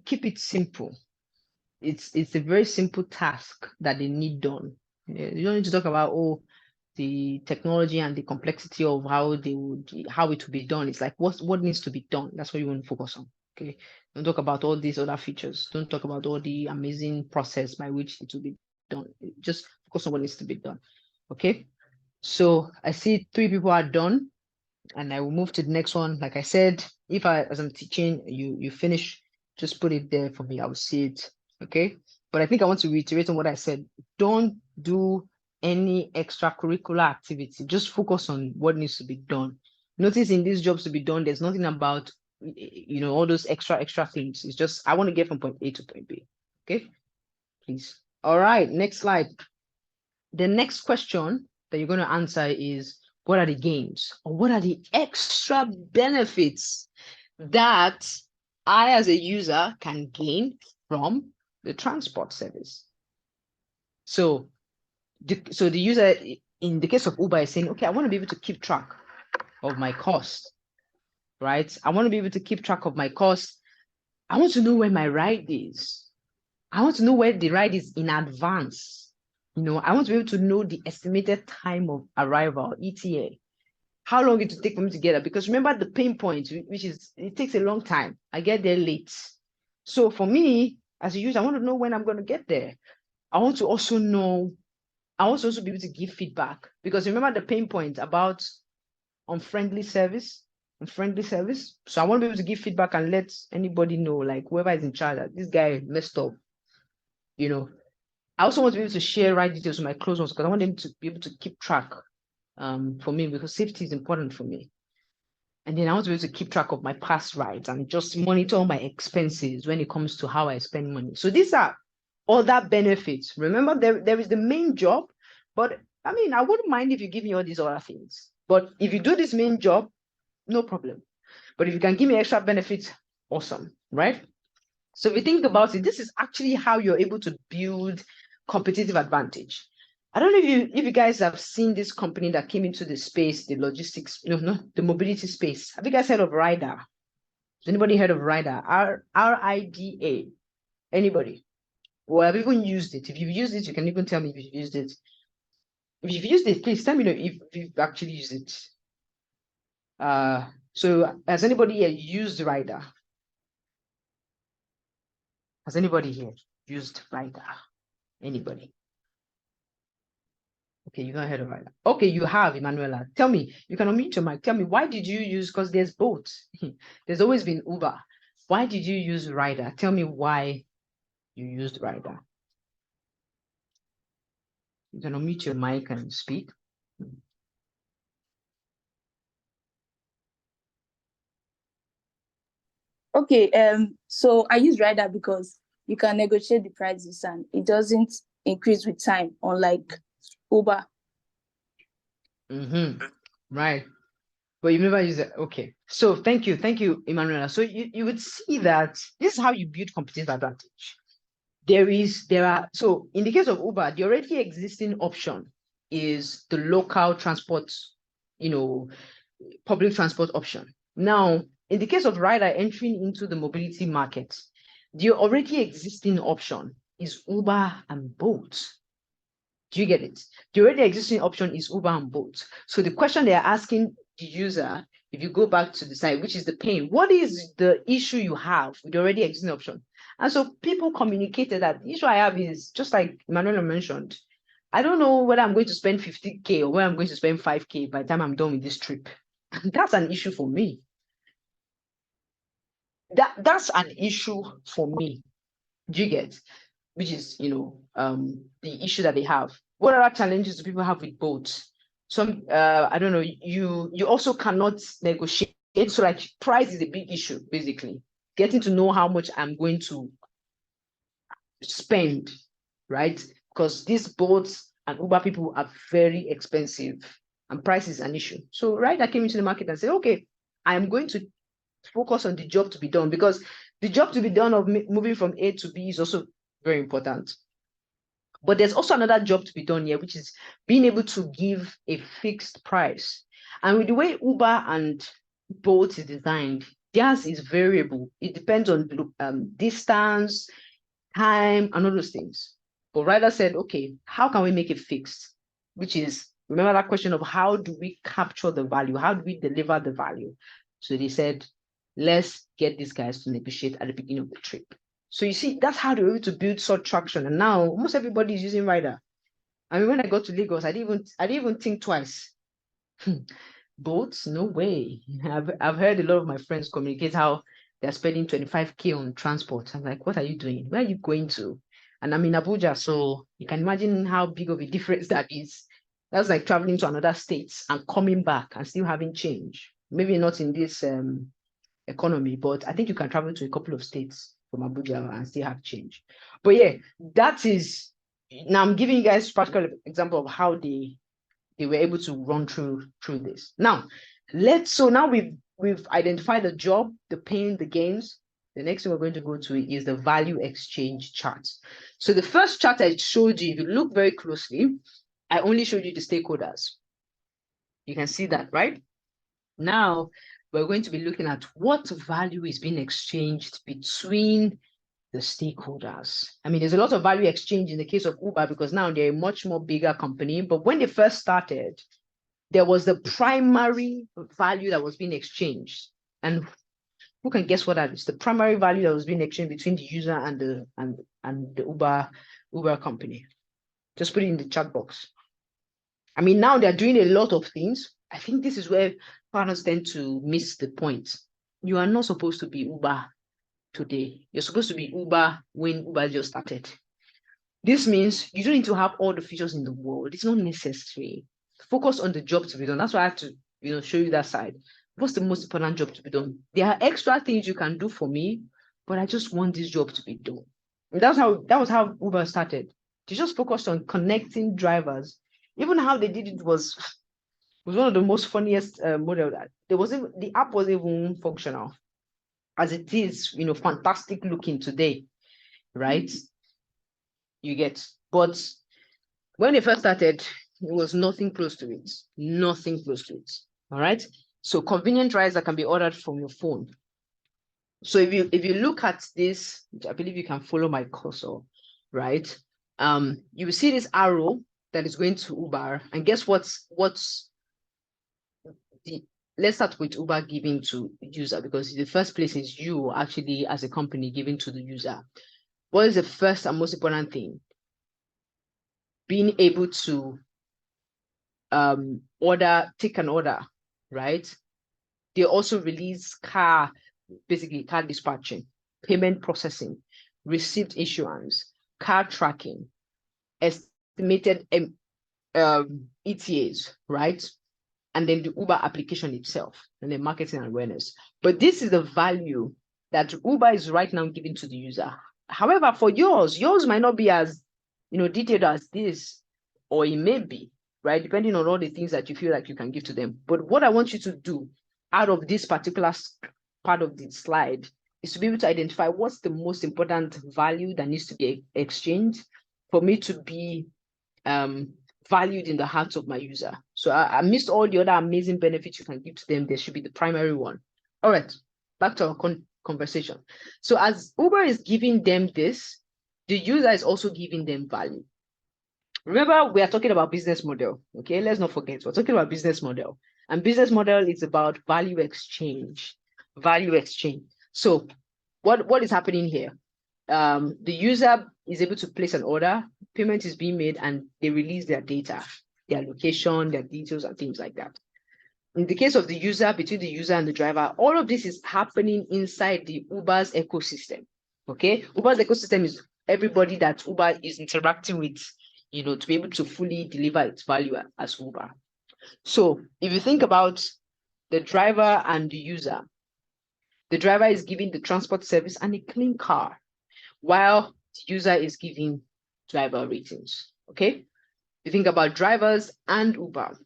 Keep it simple. It's a very simple task that they need done. You don't need to talk about the technology and the complexity of how it would be done. It's like what needs to be done. That's what you want to focus on. Okay. Don't talk about all these other features. Don't talk about all the amazing process by which it will be done. Just focus on what needs to be done. Okay. So I see 3 people are done, and I will move to the next one. Like I said, if as I'm teaching, you finish, just put it there for me. I will see it. Okay. But I think I want to reiterate on what I said. Don't do any extracurricular activity. Just focus on what needs to be done. Notice in these jobs to be done, there's nothing about all those extra things. It's just I want to get from point A to point B. Okay, please. All right, next slide. The next question that you're going to answer is, what are the gains or what are the extra benefits that I as a user can gain from the transport service? So the user in the case of Uber is saying, okay, I want to be able to keep track of my cost, right? I want to be able to keep track of my cost. I want to know where my ride is. I want to know where the ride is in advance. I want to be able to know the estimated time of arrival, ETA, how long it will take for me to get there. Because remember the pain point, which is it takes a long time. I get there late. So for me, as a user, I want to know when I'm going to get there. I want to also be able to give feedback, because remember the pain point about unfriendly service. So I want to be able to give feedback and let anybody know, like whoever is in charge, that this guy messed up. I also want to be able to share ride details with my close ones, because I want them to be able to keep track for me, because safety is important for me. And then I want to be able to keep track of my past rides and just monitor my expenses when it comes to how I spend money. So these are other benefits. Remember, there is the main job, but I mean, I wouldn't mind if you give me all these other things. But if you do this main job, no problem. But if you can give me extra benefits, awesome, right? So if you think about it, this is actually how you're able to build competitive advantage. I don't know if you guys have seen this company that came into the space, the logistics, the mobility space. Have you guys heard of Rider? Has anybody heard of Rider? RIDA. Anybody? Well, I've even used it. If you've used it, you can even tell me if you've used it. If you've used it, please tell me if you've actually used it. So has anybody here used Rider? Has anybody here used Rider? Anybody? Okay, you go ahead of rider. Okay, you have Emanuela. Tell me, you can unmute your mic. Tell me, why did you use, because there's both. There's always been Uber. Why did you use rider? Tell me why you used rider. You can unmute your mic and speak. Okay, so I use rider because you can negotiate the prices and it doesn't increase with time, unlike Uber. Right. But you never use it. Okay. So thank you, Emanuela. So you would see that this is how you build competitive advantage. So in the case of Uber, the already existing option is the local transport, public transport option. Now, in the case of rider entering into the mobility market, the already existing option is Uber and Bolt. Do you get it? The already existing option is Uber and Bolt. So the question they're asking the user, if you go back to the site, which is the pain, what is the issue you have with the already existing option? And so people communicated that the issue I have is just like Manuela mentioned, I don't know whether I'm going to spend 50K or whether I'm going to spend 5K by the time I'm done with this trip. And that's an issue for me. That's an issue for me. Do you get? Which is, the issue that they have. What other challenges do people have with boats? Some, I don't know, you also cannot negotiate. So like price is a big issue, basically. Getting to know how much I'm going to spend, right? Because these boats and Uber people are very expensive and price is an issue. So right, I came into the market and said, okay, I am going to focus on the job to be done, because the job to be done of moving from A to B is also very important. But there's also another job to be done here, which is being able to give a fixed price. And with the way Uber and Bolt is designed, theirs is variable. It depends on distance, time, and all those things. But Ryder said, okay, how can we make it fixed? Which is, remember that question of how do we capture the value? How do we deliver the value? So they said, let's get these guys to negotiate at the beginning of the trip. So you see, that's how they were able to build such traction. And now almost everybody is using Rider. I mean, when I got to Lagos, I didn't even think twice. Boats, no way. I've heard a lot of my friends communicate how they're spending 25K on transport. I'm like, what are you doing? Where are you going to? And I'm in Abuja, so you can imagine how big of a difference that is. That's like traveling to another state and coming back and still having change. Maybe not in this economy, but I think you can travel to a couple of states from Abuja and still have change. But yeah, that is, now I'm giving you guys practical example of how they were able to run through this. Now, now we've identified the job, the pain, the gains. The next thing we're going to go to is the value exchange chart. So the first chart I showed you, if you look very closely, I only showed you the stakeholders. You can see that, right? Now, we're going to be looking at what value is being exchanged between the stakeholders. I mean, there's a lot of value exchange in the case of Uber because now they're a much more bigger company. But when they first started, there was the primary value that was being exchanged. And who can guess what that is? The primary value that was being exchanged between the user and the Uber company. Just put it in the chat box. I mean, now they're doing a lot of things. I think this is where partners tend to miss the point. You are not supposed to be Uber today. You're supposed to be Uber when Uber just started. This means you don't need to have all the features in the world. It's not necessary. Focus on the job to be done. That's why I have to, show you that side. What's the most important job to be done? There are extra things you can do for me, but I just want this job to be done. And that was how Uber started. They just focused on connecting drivers. Even how they did it was one of the most funniest model. The app wasn't even functional as it is, fantastic looking today, right? You get, but when they first started, it was nothing close to it. Nothing close to it. All right. So convenient rides that can be ordered from your phone. So if you look at this, I believe you can follow my cursor, right? You will see this arrow that is going to Uber, and guess what's the let's start with Uber giving to the user, because the first place is you actually as a company giving to the user. What is the first and most important thing? Being able to take an order, right? They also release basically car dispatching, payment processing, receipt issuance, car tracking, estimated ETAs, right? And then the Uber application itself, and then marketing and awareness. But this is the value that Uber is right now giving to the user. However, for yours might not be as detailed as this, or it may be, right? Depending on all the things that you feel like you can give to them. But what I want you to do out of this particular part of the slide is to be able to identify what's the most important value that needs to be exchanged for me to be valued in the hearts of my user. So I missed all the other amazing benefits you can give to them. There should be the primary one. All right, back to our conversation. So as Uber is giving them this, the user is also giving them value. Remember, we are talking about business model. Okay, let's not forget, we're talking about business model. And business model is about value exchange. Value exchange. So what is happening here? The user is able to place an order, payment is being made, and they release their data, their location, their details, and things like that. In the case of the user, between the user and the driver, all of this is happening inside the Uber's ecosystem. Okay, Uber's ecosystem is everybody that Uber is interacting with, to be able to fully deliver its value as Uber. So if you think about the driver and the user, the driver is giving the transport service and a clean car, while the user is giving driver ratings. Okay, you think about drivers and Uber.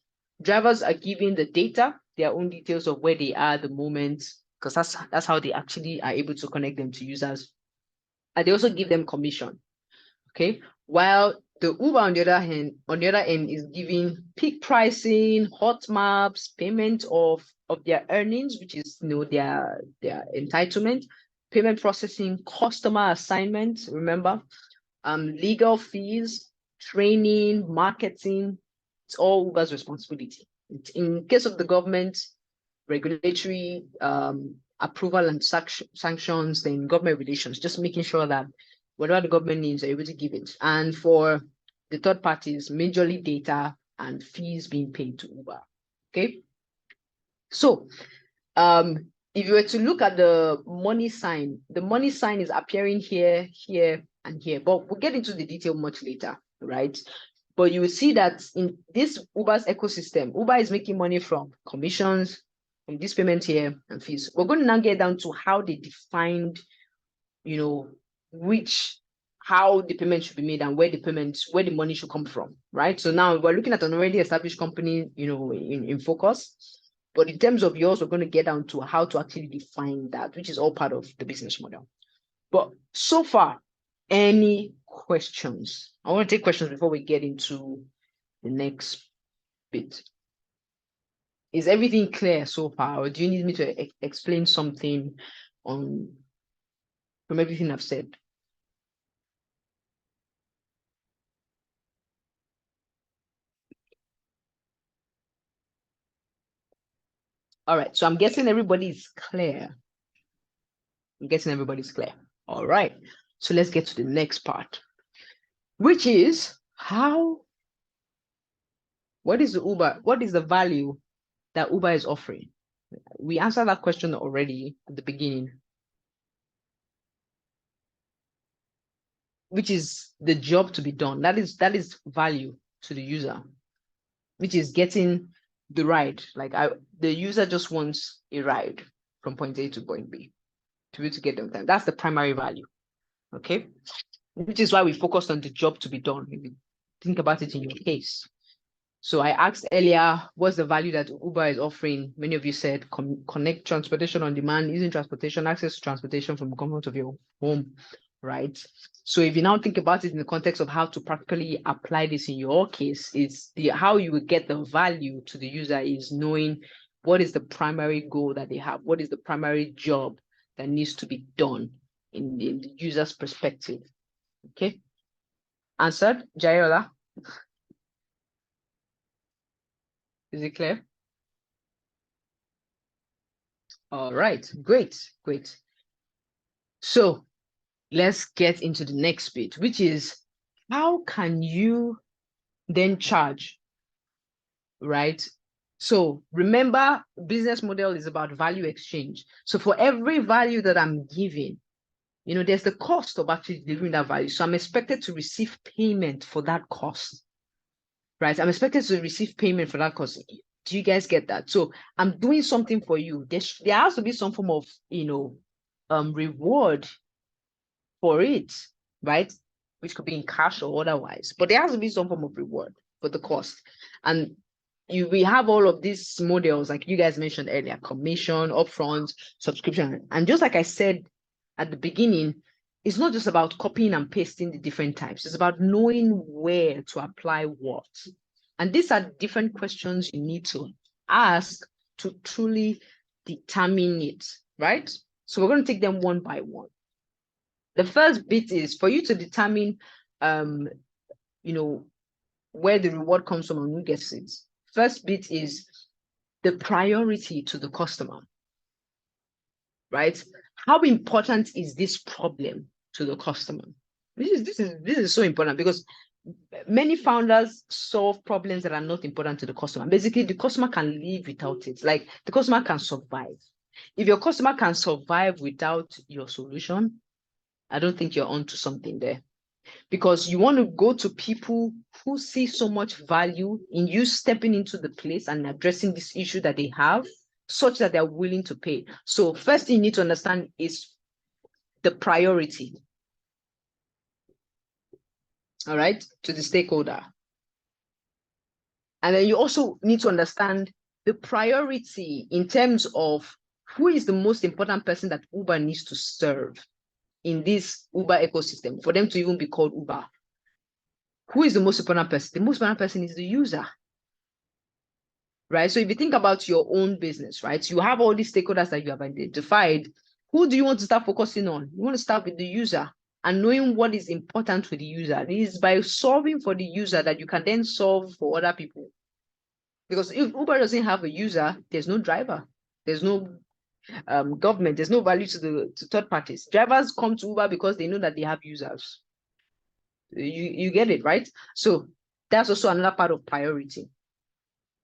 Drivers are giving the data, their own details of where they are at the moment, because that's how they actually are able to connect them to users. And they also give them commission. Okay, while the Uber on the other end is giving peak pricing, hot maps, payment of their earnings, which is their entitlement, payment processing, customer assignment, remember, legal fees, training, marketing. It's all Uber's responsibility. In case of the government, regulatory approval and sanctions, then government relations, just making sure that whatever the government needs, they're able to give it. And for the third parties, majorly data and fees being paid to Uber. Okay. So if you were to look at the money sign is appearing here, here, and here, but we'll get into the detail much later, right? But you will see that in this Uber's ecosystem, Uber is making money from commissions, from this payment here, and fees. We're going to now get down to how they defined, how the payment should be made and where the money should come from, right? So now we're looking at an already established company, in focus. But in terms of yours, we're going to get down to how to actually define that, which is all part of the business model. But so far, any questions? I want to take questions before we get into the next bit. Is everything clear so far, or do you need me to explain something from everything I've said? All right, so I'm guessing everybody's clear. All right, so let's get to the next part, which is what is the value that Uber is offering? We answered that question already at the beginning, which is the job to be done. That is value to the user, which is getting the ride. Like the user just wants a ride from point A to point B to be able to get them time. That's the primary value. Okay, which is why we focused on the job to be done. If you think about it in your case. So I asked earlier, what's the value that Uber is offering? Many of you said connect transportation on demand, using transportation, access to transportation from the comfort of your home, right? So if you now think about it in the context of how to practically apply this in your case, is how you will get the value to the user is knowing what is the primary goal that they have, what is the primary job that needs to be done in the user's perspective. Okay, answered, Jayola? Is it clear? All right, great. So let's get into the next bit, which is how can you then charge, right? So remember, business model is about value exchange. So for every value that I'm giving, there's the cost of actually delivering that value. So I'm expected to receive payment for that cost, right? I'm expected to receive payment for that cost. Do you guys get that? So I'm doing something for you. There has to be some form of, reward for it, right? Which could be in cash or otherwise, but there has to be some form of reward for the cost. And we have all of these models, like you guys mentioned earlier: commission, upfront, subscription. And just like I said at the beginning, it's not just about copying and pasting the different types. It's about knowing where to apply what. And these are different questions you need to ask to truly determine it, right? So we're going to take them one by one. The first bit is for you to determine, where the reward comes from and who gets it. First bit is the priority to the customer, right? How important is this problem to the customer? This is so important, because many founders solve problems that are not important to the customer. Basically, the customer can live without it. Like, the customer can survive. If your customer can survive without your solution, I don't think you're onto something there. Because you want to go to people who see so much value in you stepping into the place and addressing this issue that they have, such that they're willing to pay. So first thing you need to understand is the priority, all right, to the stakeholder. And then you also need to understand the priority in terms of who is the most important person that Uber needs to serve in this Uber ecosystem for them to even be called Uber. Who is the most important person? The most important person is the user, right? So if you think about your own business, right, you have all these stakeholders that you have identified. Who do you want to start focusing on? You want to start with the user and knowing what is important to the user. It is by solving for the user that you can then solve for other people. Because if Uber doesn't have a user, there's no driver, there's no government, there's no value to third parties. Drivers come to Uber because they know that they have users. You get it, right? So that's also another part of priority.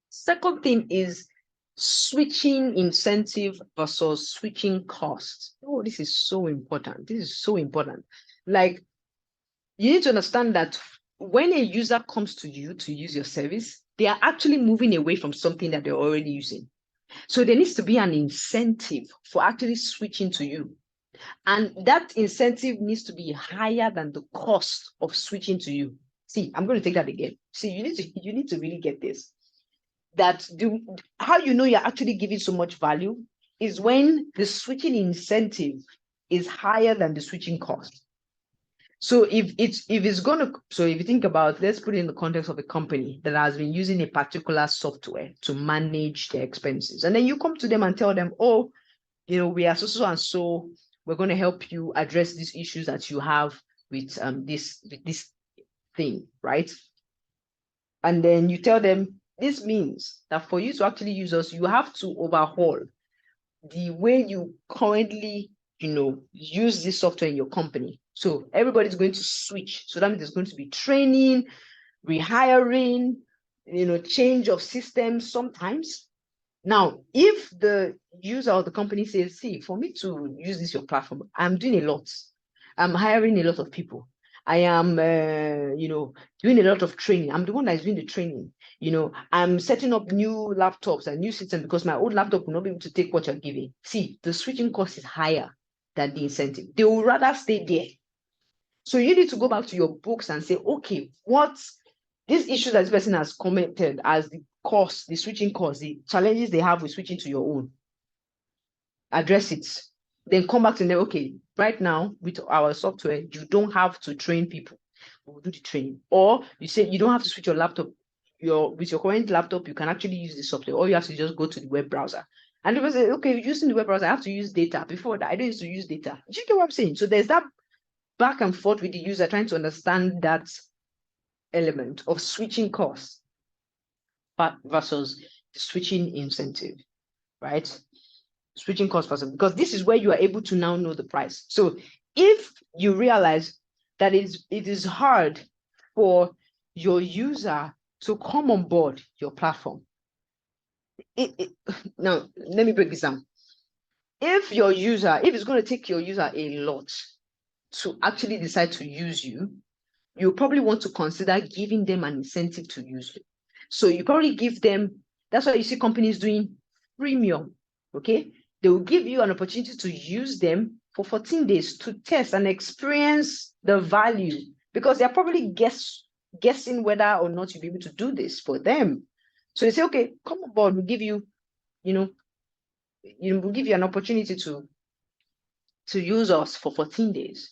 Second thing is switching incentive versus switching costs. Oh, this is so important. This is so important. Like, you need to understand that when a user comes to you to use your service, they are actually moving away from something that they're already using. So there needs to be an incentive for actually switching to you. And that incentive needs to be higher than the cost of switching to you. See, I'm going to take that again. See, you need to really get this. How you know you're actually giving so much value is when the switching incentive is higher than the switching cost. So if you think about, let's put it in the context of a company that has been using a particular software to manage their expenses, and then you come to them and tell them, oh, we are so and so, we're going to help you address these issues that you have with this thing, right? And then you tell them, this means that for you to actually use us, you have to overhaul the way you currently, use this software in your company. So everybody's going to switch. So that means there's going to be training, rehiring, change of systems sometimes. Now, if the user or the company says, see, for me to use this your platform, I'm doing a lot. I'm hiring a lot of people. I am, doing a lot of training. I'm the one that's doing the training. I'm setting up new laptops and new systems because my old laptop will not be able to take what you're giving. See, the switching cost is higher than the incentive. They will rather stay there. So you need to go back to your books and say, okay, what's this issue that this person has commented as the cost, the switching cost, the challenges they have with switching to your own. Address it. Then come back to them, okay, right now with our software, you don't have to train people. We'll do the training. Or you say you don't have to switch your laptop. With your current laptop, you can actually use the software. All you have to just go to the web browser. And they will say, okay, using the web browser, I have to use data. Before that, I don't used to use data. Do you get what I'm saying? So there's that back and forth with the user trying to understand that element of switching costs versus the switching incentive, right? Switching cost versus, because this is where you are able to now know the price. So if you realize that it is hard for your user to come on board your platform, now let me break this down. If your user, if it's going to take your user a lot to actually decide to use you, you probably want to consider giving them an incentive to use you. So you probably give them, that's why you see companies doing freemium, okay? They will give you an opportunity to use them for 14 days to test and experience the value, because they're probably guessing whether or not you'll be able to do this for them. So they say, okay, come on board, we'll give you, we'll give you an opportunity to use us for 14 days.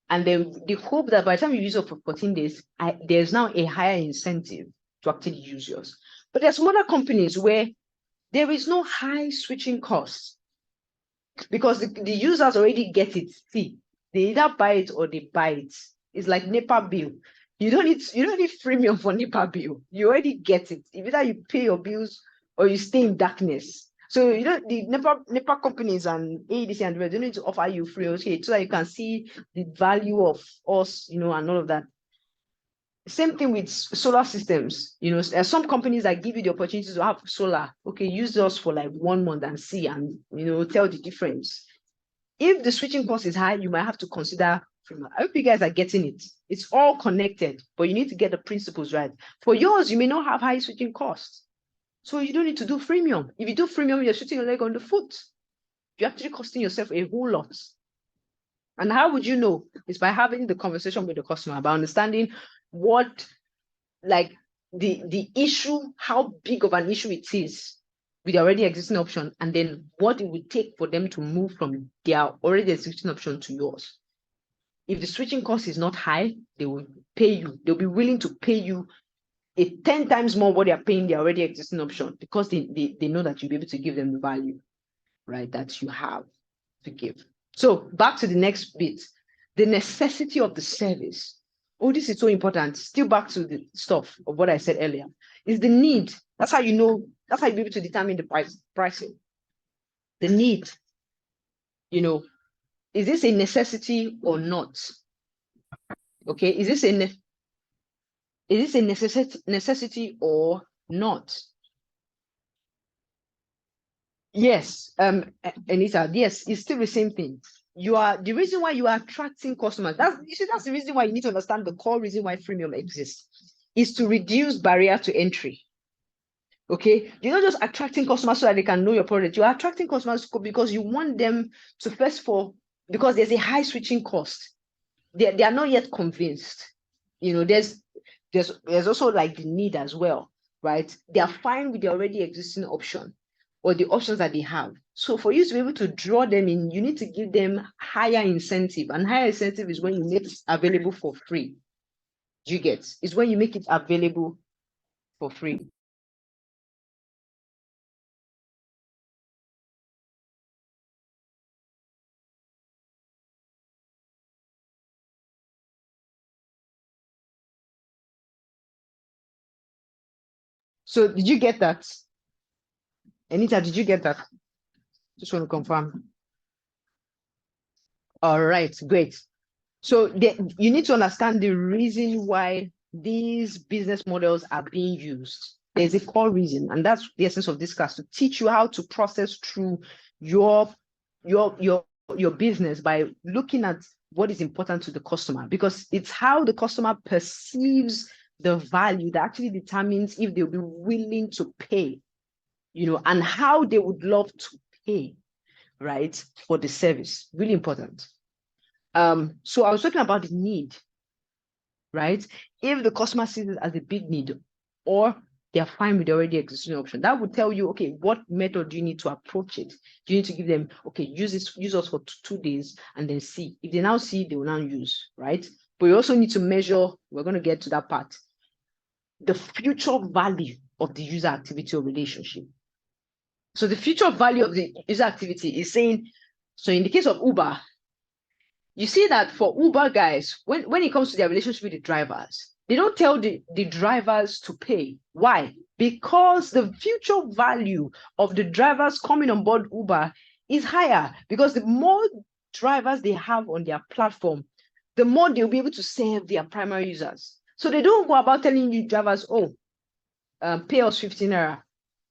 And then they hope that by the time you use it for 14 days, there's now a higher incentive to actually use yours. But there's some other companies where there is no high switching costs because the users already get it. See, they either buy it or they buy it. It's like NEPA bill. You don't need freemium for NEPA bill. You already get it. Either you pay your bills or you stay in darkness. So the NEPA companies and AEDC and they don't need to offer you free, okay, so that you can see the value of us, and all of that. Same thing with solar systems. There's some companies that give you the opportunity to have solar. Okay, use us for like 1 month and see, and tell the difference. If the switching cost is high, you might have to consider freemium. I hope you guys are getting it. It's all connected, but you need to get the principles right. For yours, you may not have high switching costs, so you don't need to do freemium. If you do freemium, you're shooting your leg on the foot. You're actually costing yourself a whole lot. And how would you know? It's by having the conversation with the customer, by understanding what, like, the issue, how big of an issue it is with the already existing option, and then what it would take for them to move from their already existing option to yours. If the switching cost is not high, they will pay you. They'll be willing to pay you 10 times more what they're paying the already existing option, because they know that you'll be able to give them the value, right, that you have to give. So back to the next bit, the necessity of the service. Oh, this is so important. Still back to the stuff of what I said earlier, is the need. That's how you'll be able to determine the pricing. The need, is this a necessity or not? Okay, is this a necessity or not? Yes, Anita, yes, it's still the same thing. The reason why you are attracting customers, that's the reason why you need to understand the core reason why freemium exists, is to reduce barrier to entry. Okay, you're not just attracting customers so that they can know your product. You're attracting customers because you want them to, first of all, because there's a high switching cost. They are not yet convinced. There's also like the need as well, right? They are fine with the already existing option or the options that they have. So for you to be able to draw them in, you need to give them higher incentive, and higher incentive is when you make it available for free. You get? It's when you make it available for free. So did you get that? Anita, did you get that? Just want to confirm. All right, great. So you need to understand the reason why these business models are being used. There's a core reason, and that's the essence of this class, to teach you how to process through your business by looking at what is important to the customer, because it's how the customer perceives the value that actually determines if they'll be willing to pay, and how they would love to pay, right, for the service. Really important. So I was talking about the need, right? If the customer sees it as a big need, or they're fine with the already existing option, that would tell you, okay, what method do you need to approach it? Do you need to give them, okay, use us for 2 days and then see? If they now see, they will now use, right? But you also need to measure, we're going to get to that part, the future value of the user activity or relationship. So the future value of the user activity is saying, so in the case of Uber, you see that for Uber guys, when it comes to their relationship with the drivers, they don't tell the drivers to pay. Why? Because the future value of the drivers coming on board Uber is higher, because the more drivers they have on their platform, the more they'll be able to serve their primary users. So they don't go about telling you drivers, oh, pay us 15 naira.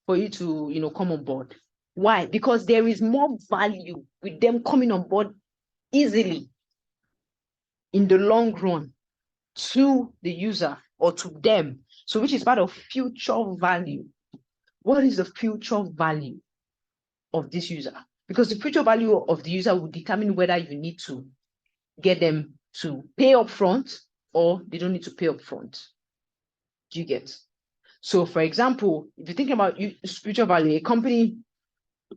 for you to, come on board. Why? Because there is more value with them coming on board easily in the long run to the user or to them. So which is part of future value. What is the future value of this user? Because the future value of the user will determine whether you need to get them to pay upfront or they don't need to pay upfront. Do you get? So for example, if you think about future value, a company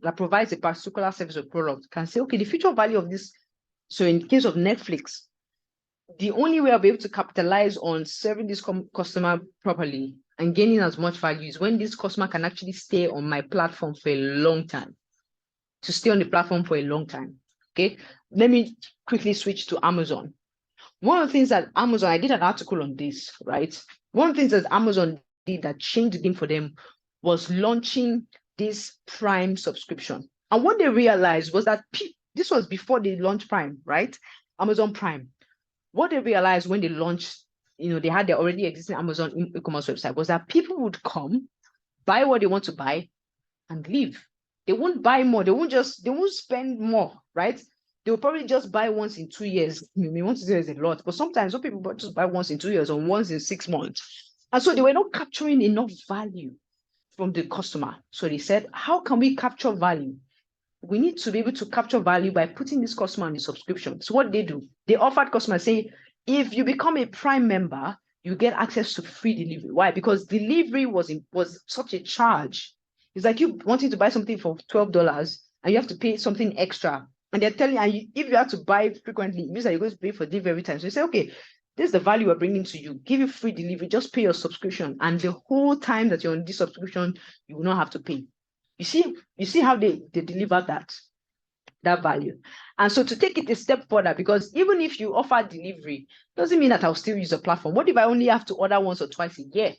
that provides a particular service or product can say, okay, the future value of this. So in the case of Netflix, the only way I'll be able to capitalize on serving this customer properly and gaining as much value is when this customer can actually stay on my platform for a long time. To stay on the platform for a long time. Okay, let me quickly switch to Amazon. One of the things that Amazon, I did an article on this, right? One of the things that Amazon did that changed the game for them was launching this Prime subscription. And what they realized was that this was before they launched Prime, right? Amazon Prime. What they realized when they launched, they had their already existing Amazon e-commerce website, was that people would come, buy what they want to buy, and leave. They won't buy more. They won't spend more, right? They will probably just buy once in 2 years. I mean, once in 2 years is a lot, but sometimes some people just buy once in 2 years or once in 6 months. And so they were not capturing enough value from the customer. So they said, how can we capture value? We need to be able to capture value by putting this customer on the subscription. So what they do, they offered customers, say, if you become a Prime member, you get access to free delivery. Why? Because delivery was such a charge. It's like you wanting to buy something for $12 and you have to pay something extra. And they're telling you, if you have to buy frequently, it means that you're going to pay for delivery every time. So you say, okay, this is the value we're bringing to you. Give you free delivery, just pay your subscription. And the whole time that you're on this subscription, you will not have to pay. You see how they deliver that value. And so to take it a step further, because even if you offer delivery, doesn't mean that I'll still use the platform. What if I only have to order once or twice a year?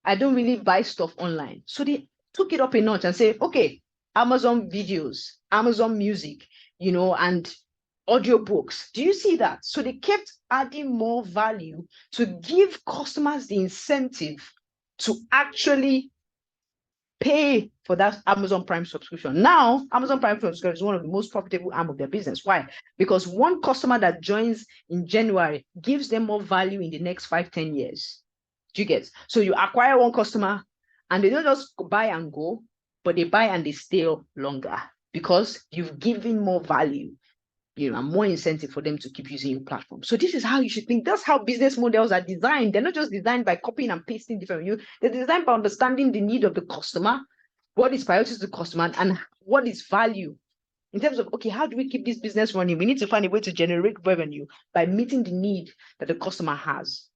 I don't really buy stuff online. So they took it up a notch and say, okay, Amazon videos, Amazon music, and audiobooks. Do you see that? So they kept adding more value to give customers the incentive to actually pay for that Amazon Prime subscription. Now, Amazon Prime subscription is one of the most profitable arm of their business. Why? Because one customer that joins in January gives them more value in the next 5-10 years. Do you get? So you acquire one customer and they don't just buy and go, but they buy and they stay longer because you've given more value, and more incentive for them to keep using your platform. So this is how you should think. That's how business models are designed. They're not just designed by copying and pasting different. They're designed by understanding the need of the customer, what is priority to the customer, and what is value. In terms of, okay, how do we keep this business running? We need to find a way to generate revenue by meeting the need that the customer has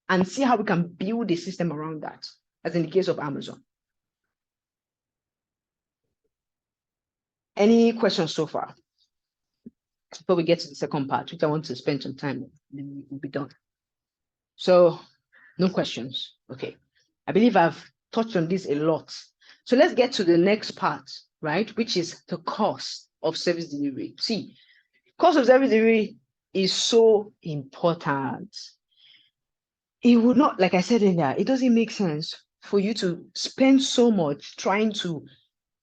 and see how we can build a system around that, as in the case of Amazon. Any questions so far? Before we get to the second part, which I want to spend some time on, then we'll be done. So, no questions. Okay. I believe I've touched on this a lot. So let's get to the next part, right? Which is the cost of service delivery. See, cost of service delivery is so important. It would not, like I said earlier, it doesn't make sense for you to spend so much trying to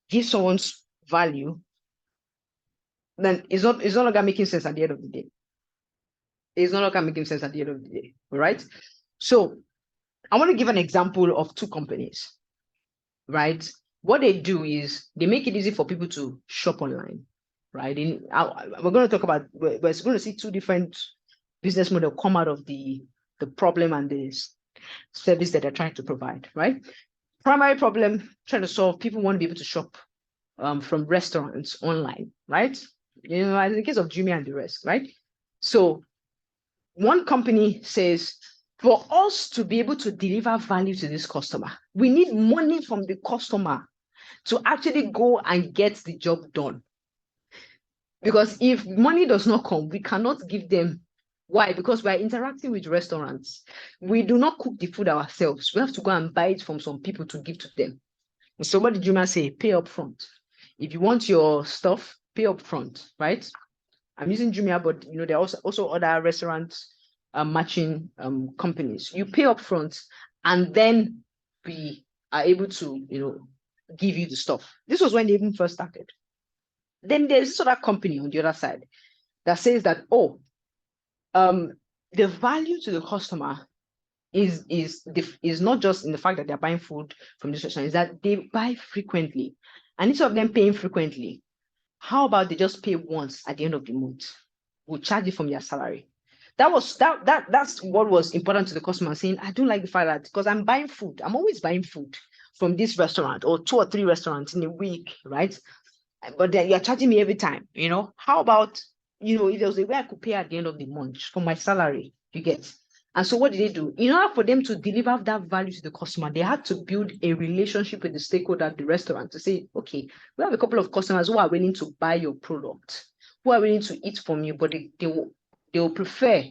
give someone's value, then it's not longer making sense at the end of the day. It's not longer making sense at the end of the day, all right? So I want to give an example of two companies, right? What they do is they make it easy for people to shop online, right? We're going to talk about, we're going to see two different business models come out of the problem and the service that they're trying to provide, right? Primary problem trying to solve, people want to be able to shop from restaurants online, right? As in the case of Jumia and the rest, right? So one company says, for us to be able to deliver value to this customer, we need money from the customer to actually go and get the job done. Because if money does not come, we cannot give them. Why? Because we are interacting with restaurants. We do not cook the food ourselves. We have to go and buy it from some people to give to them. And so what did Jumia say? Pay up front. If you want your stuff, pay up front, right? I'm using Jumia, but there are also other restaurants matching companies. You pay up front, and then we are able to give you the stuff. This was when they even first started. Then there's this other company on the other side that says that, oh, the value to the customer is not just in the fact that they're buying food from this restaurant, is that they buy frequently. And instead of them paying frequently, how about they just pay once at the end of the month? We'll charge it from their salary. That's what was important to the customer, saying, I don't like the fact that because I'm buying food, I'm always buying food from this restaurant or 2 or 3 restaurants in a week, right? But then you're charging me every time, How about, if there was a way I could pay at the end of the month for my salary, you get. And so what did they do? In order for them to deliver that value to the customer, they had to build a relationship with the stakeholder at the restaurant to say, okay, we have a couple of customers who are willing to buy your product, who are willing to eat from you, but they will prefer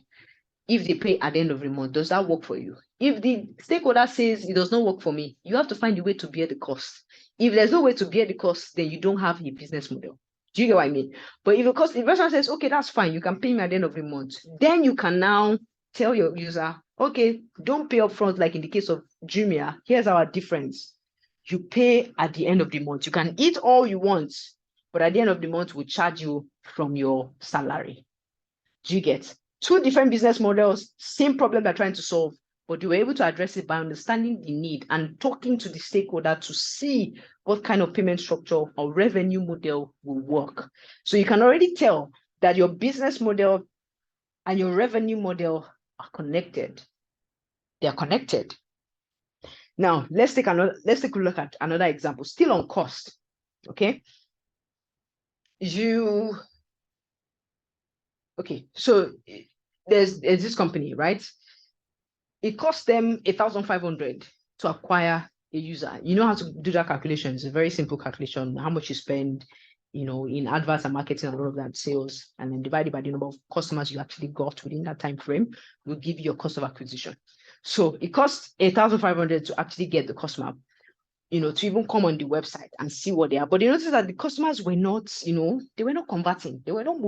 if they pay at the end of the month. Does that work for you? If the stakeholder says it does not work for me, you have to find a way to bear the cost. If there's no way to bear the cost, then you don't have a business model. Do you get what I mean? But if the restaurant says, okay, that's fine, you can pay me at the end of the month, then you can now tell your user, okay, don't pay upfront like in the case of Jumia. Here's our difference. You pay at the end of the month. You can eat all you want, but at the end of the month, we'll charge you from your salary. Do you get? 2 different business models, same problem they're trying to solve, but you were able to address it by understanding the need and talking to the stakeholder to see what kind of payment structure or revenue model will work. So you can already tell that your business model and your revenue model are connected. They are connected. Now, let's take a look at another example, still on cost. Okay. So there's this company, right? It costs them 1,500 to acquire a user. You know how to do that calculation. It's a very simple calculation. How much you spend, in adverts and marketing and all of that, sales, and then divided by the number of customers you actually got within that time frame will give you your cost of acquisition. So it costs 1,500 to actually get the customer, to even come on the website and see what they are. But they noticed that the customers were not, they were not converting. They were not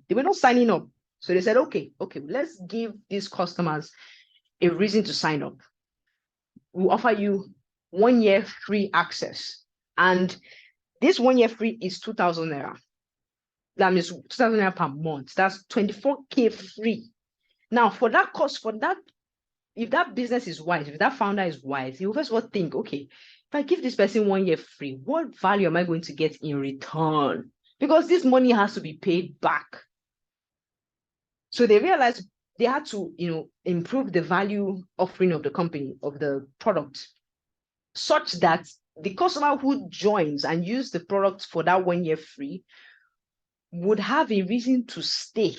they were not signing up. So they said, okay, let's give these customers a reason to sign up. We'll offer you 1 year free access. And this 1 year free is 2,000 naira. That means 2,000 naira per month. That's 24K free. Now, for that cost, if that business is wise, if that founder is wise, he will first of all think, okay, if I give this person 1 year free, what value am I going to get in return? Because this money has to be paid back. So they realized they had to, improve the value offering of the company, of the product, such that the customer who joins and use the product for that 1 year free would have a reason to stay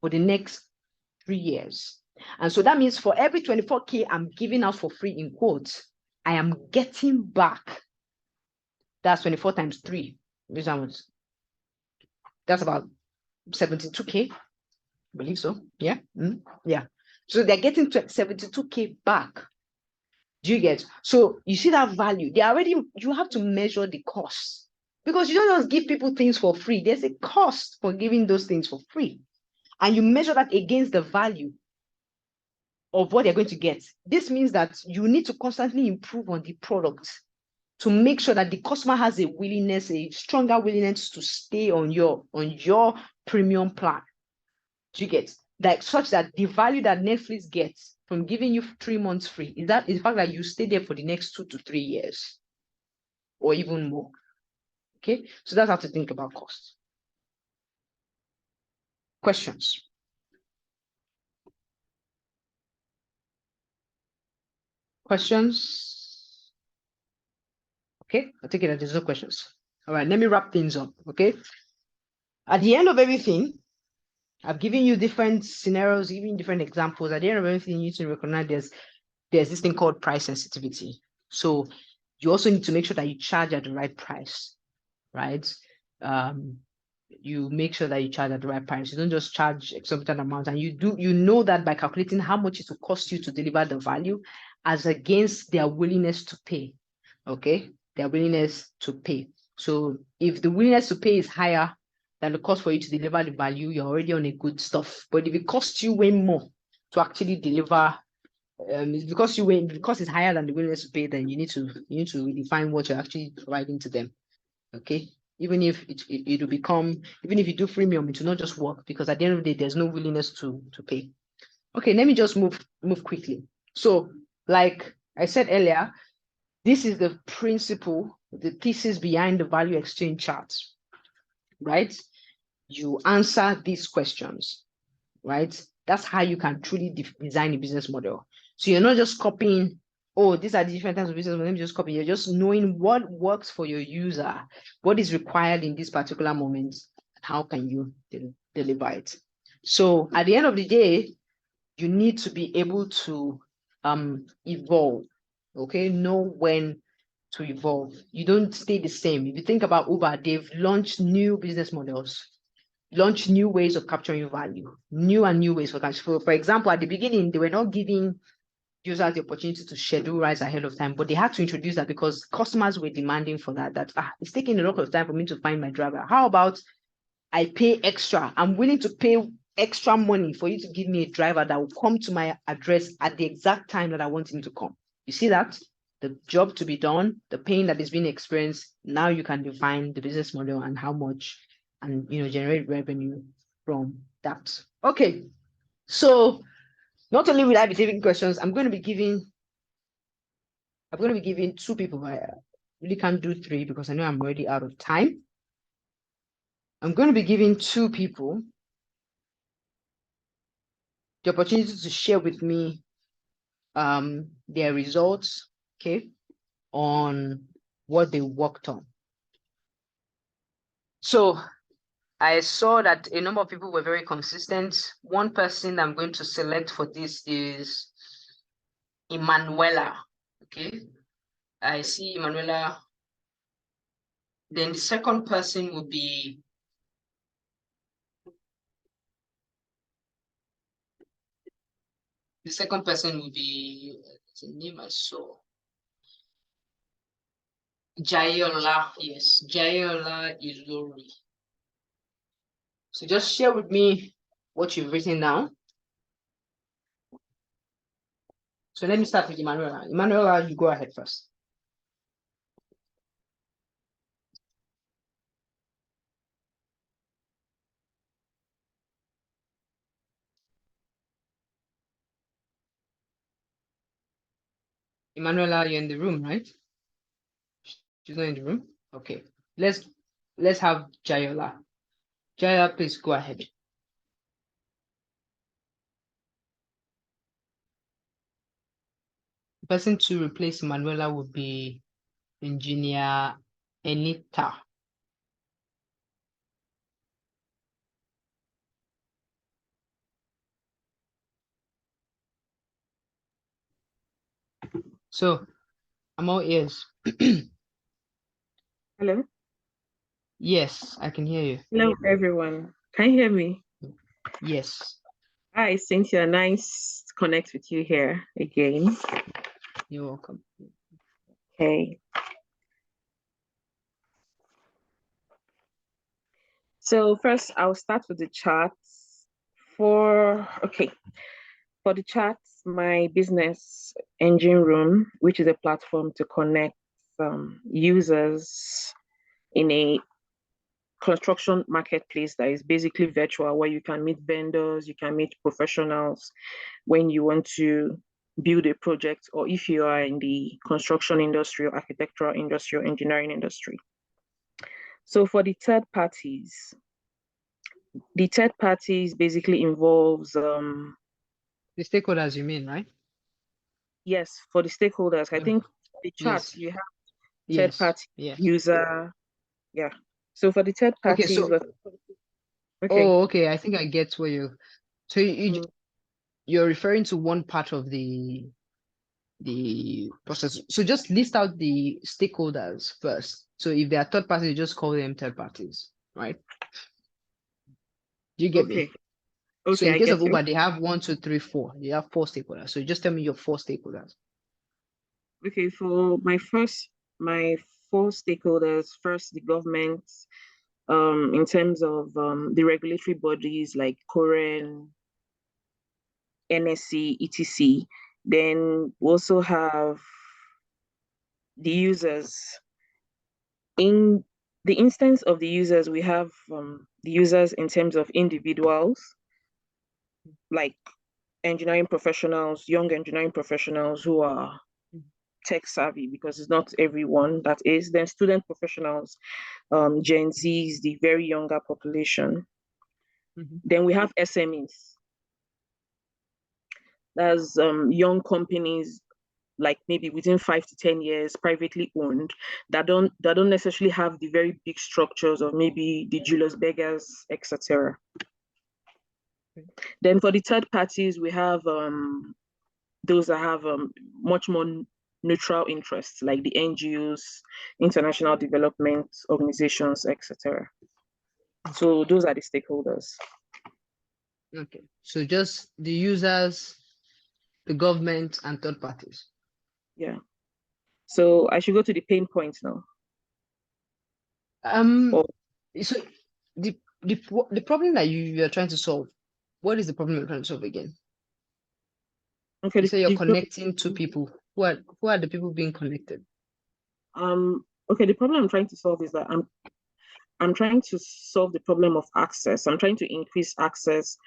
for the next 3 years. And so that means for every 24K I'm giving out for free in quotes, I am getting back. That's 24 times 3. That's about 72K. I believe so. Yeah. Yeah. So they're getting 72K back. Do you get? So you see that value. You have to measure the cost, because you don't just give people things for free. There's a cost for giving those things for free. And you measure that against the value of what they're going to get. This means that you need to constantly improve on the product to make sure that the customer has a stronger willingness to stay on your premium plan. Do you get? Like, such that the value that Netflix gets from giving you 3 months free is the fact that you stay there for the next 2 to 3 years or even more. Okay, so that's how to think about cost. Questions? Questions? Okay, I take it that there's no questions. All right, let me wrap things up. Okay, at the end of everything, I've given you different scenarios, giving different examples. At the end of everything, you need to recognize there's this thing called price sensitivity. So you also need to make sure that you charge at the right price, right? You make sure that you charge at the right price. You don't just charge exorbitant amounts, and you know that by calculating how much it will cost you to deliver the value as against their willingness to pay. Okay, their willingness to pay. So if the willingness to pay is higher than the cost for you to deliver the value, you're already on a good stuff. But if it costs you way more to actually deliver it's because because it's higher than the willingness to pay, then you need to redefine what you're actually providing to them. Okay. Even if it will become, even if you do freemium, it will not just work, because at the end of the day, there's no willingness to pay. Okay, let me just move quickly. So, like I said earlier, this is the principle, the thesis behind the value exchange charts, right? You answer these questions, right? That's how you can truly design a business model. So you're not just copying, oh, these are the different types of business, let me just copy. You're just knowing what works for your user, what is required in this particular moment, and how can you deliver it. So at the end of the day, you need to be able to evolve, okay? Know when to evolve. You don't stay the same. If you think about Uber, they've launched new business models, launch new ways of capturing value, new ways for capturing. For example, at the beginning, they were not giving users the opportunity to schedule rides ahead of time, but they had to introduce that because customers were demanding for that. It's taking a lot of time for me to find my driver. How about I pay extra? I'm willing to pay extra money for you to give me a driver that will come to my address at the exact time that I want him to come. You see that? The job to be done, the pain that is being experienced. Now you can define the business model and how much, and generate revenue from that. Okay, so not only will I be taking questions, I'm going to be giving two people. I really can't do three because I know I'm already out of time. I'm going to be giving two people the opportunity to share with me their results, okay, on what they worked on. So I saw that a number of people were very consistent. One person I'm going to select for this is Emanuela. Okay, I see Emanuela. Then the second person will be the name I saw. Jayola, yes, Jayola Ilori. So just share with me what you've written down. So let me start with Emanuela. Emanuela, you go ahead first. Emanuela, you're in the room, right? She's not in the room? Okay. Let's have Jayola. Jayola, please go ahead. The person to replace Emanuela would be Engineer Anita. So I'm all ears. Hello. Yes, I can hear you. Hello, everyone. Can you hear me? Yes. Hi, Cynthia. Nice to connect with you here again. You're welcome. Okay. So first, I'll start with the charts. For the charts, my business engine room, which is a platform to connect users in a construction marketplace that is basically virtual, where you can meet vendors, you can meet professionals when you want to build a project, or if you are in the construction industry or architectural industry or engineering industry. So for the third parties basically involves The stakeholders, you mean, right? yes, for the stakeholders. I think the charts Yes. you have third Yes. party Yes. user. Yeah. So for the third Okay, parties, so okay. oh, okay. I think I get where you're referring to one part of the process. So just list out the stakeholders first. So if they are third parties, just call them third parties, right? Do you get me? So Okay, in I case of get you. Uber, they have 1, 2, 3, 4. They have 4 stakeholders. So just tell me your 4 stakeholders. Okay, for my 4 stakeholders, first the government, in terms of the regulatory bodies like COREN, NSC, etc. Then we also have the users. In the instance of the users, we have the users in terms of individuals, like engineering professionals, young engineering professionals who are tech savvy, because it's not everyone that is. Then student professionals, Gen Zs, the very younger population. Then we have SMEs. That's young companies, like maybe within 5 to 10 years, privately owned, that don't necessarily have the very big structures of maybe the Julius Bergers, etc. Then for the third parties, we have those that have much more neutral interests, like the NGOs, international development organizations, etc. So those are the stakeholders. Okay, so just the users, the government, and third parties. Yeah. So I should go to the pain points now. So the problem that you're trying to solve, what is the problem you're trying to solve again? Okay. You say you're connecting two people. Who are the people being connected? Okay, the problem I'm trying to solve is that I'm trying to solve the problem of access. I'm trying to increase access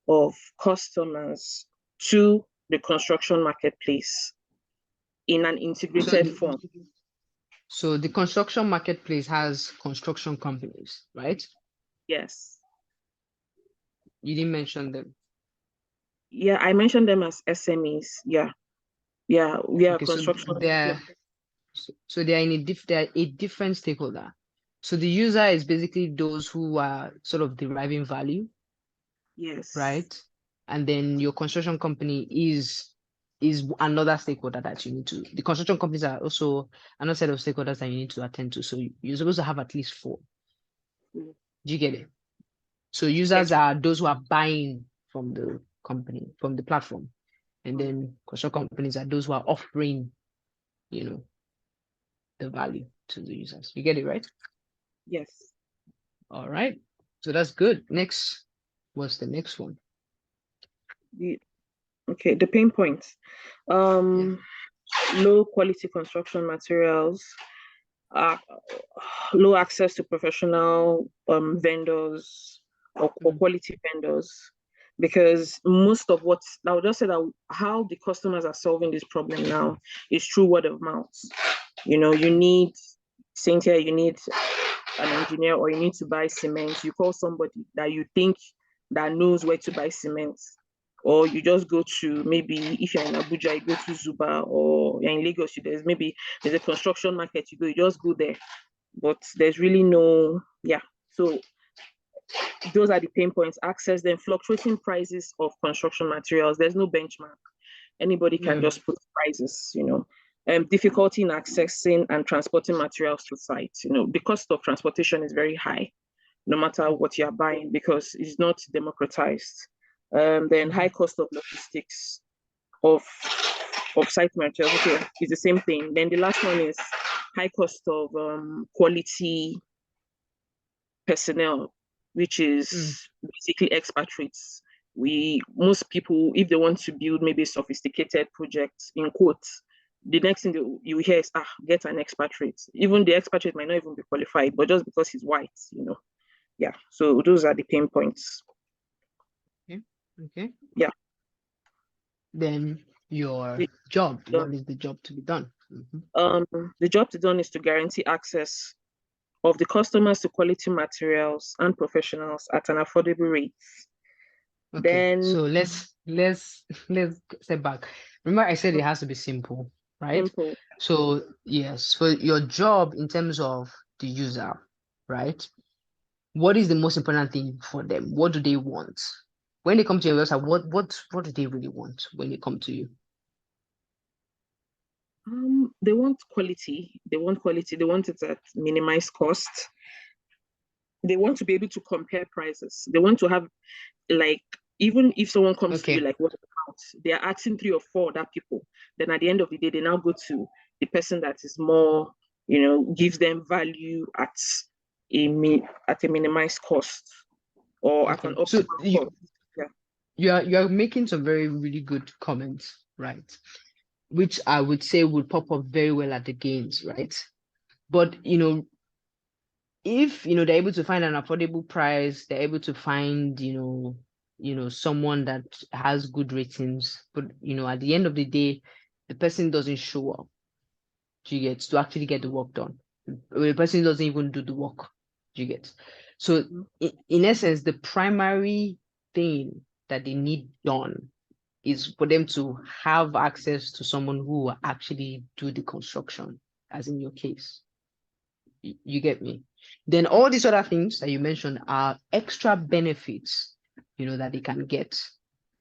of customers to the construction marketplace in an integrated form. So the construction marketplace has construction companies, right? Yes. You didn't mention them. Yeah, I mentioned them as SMEs. Yeah. Yeah, we are Okay, construction. So they are they're a different stakeholder. So the user is basically those who are sort of deriving value. Yes. Right. And then your construction company is another stakeholder that you need to. The construction companies are also another set of stakeholders that you need to attend to. So you're supposed to have at least 4. Mm. Do you get it? So users are those who are buying from the company, from the platform. And then construction companies are those who are offering, the value to the users. You get it, right? Yes. All right. So that's good. Next, what's the next one? The pain points. Low quality construction materials, low access to professional vendors or quality vendors, because most of what I would just say that how the customers are solving this problem now is through word of mouth. You need, Cynthia, you need an engineer, or you need to buy cement. You call somebody that you think that knows where to buy cement, or you just go to, maybe if you're in Abuja, you go to Zuba, or you're in Lagos, there's a construction market, you just go there. But there's really no, so those are the pain points. Access, then fluctuating prices of construction materials. There's no benchmark. Anybody can just put prices, difficulty in accessing and transporting materials to sites. The cost of transportation is very high, no matter what you're buying, because it's not democratized. Then high cost of logistics of site materials. Okay, it's the same thing. Then the last one is high cost of quality personnel, which is basically expatriates. Most people, if they want to build maybe a sophisticated project, in quotes, the next thing you hear is, get an expatriate. Even the expatriate might not even be qualified, but just because he's white, Yeah, so those are the pain points. Okay. Yeah. Then your job, what is the job to be done? The job to be done is to guarantee access of the customers to quality materials and professionals at an affordable rate. Okay, then so let's step back. Remember, I said it has to be simple, right? Simple. So yes, for your job in terms of the user, right? What is the most important thing for them? What do they want? When they come to your website, what do they really want when they come to you? They want quality. They want it at minimized cost. They want to be able to compare prices. They want to have, like, even if someone comes to you, like, what about, they are asking 3 or 4 other people. Then at the end of the day, they now go to the person that is more, gives them value at a minimized cost, or at an optimal cost. You are making some very, really good comments, right? Which I would say would pop up very well at the gains, right? But if they're able to find an affordable price, they're able to find someone that has good ratings, but at the end of the day, the person doesn't show up. You get to actually get the work done. The person doesn't even do the work. You get. So in essence, the primary thing that they need done is for them to have access to someone who will actually do the construction, as in your case. You get me? Then all these other things that you mentioned are extra benefits, that they can get.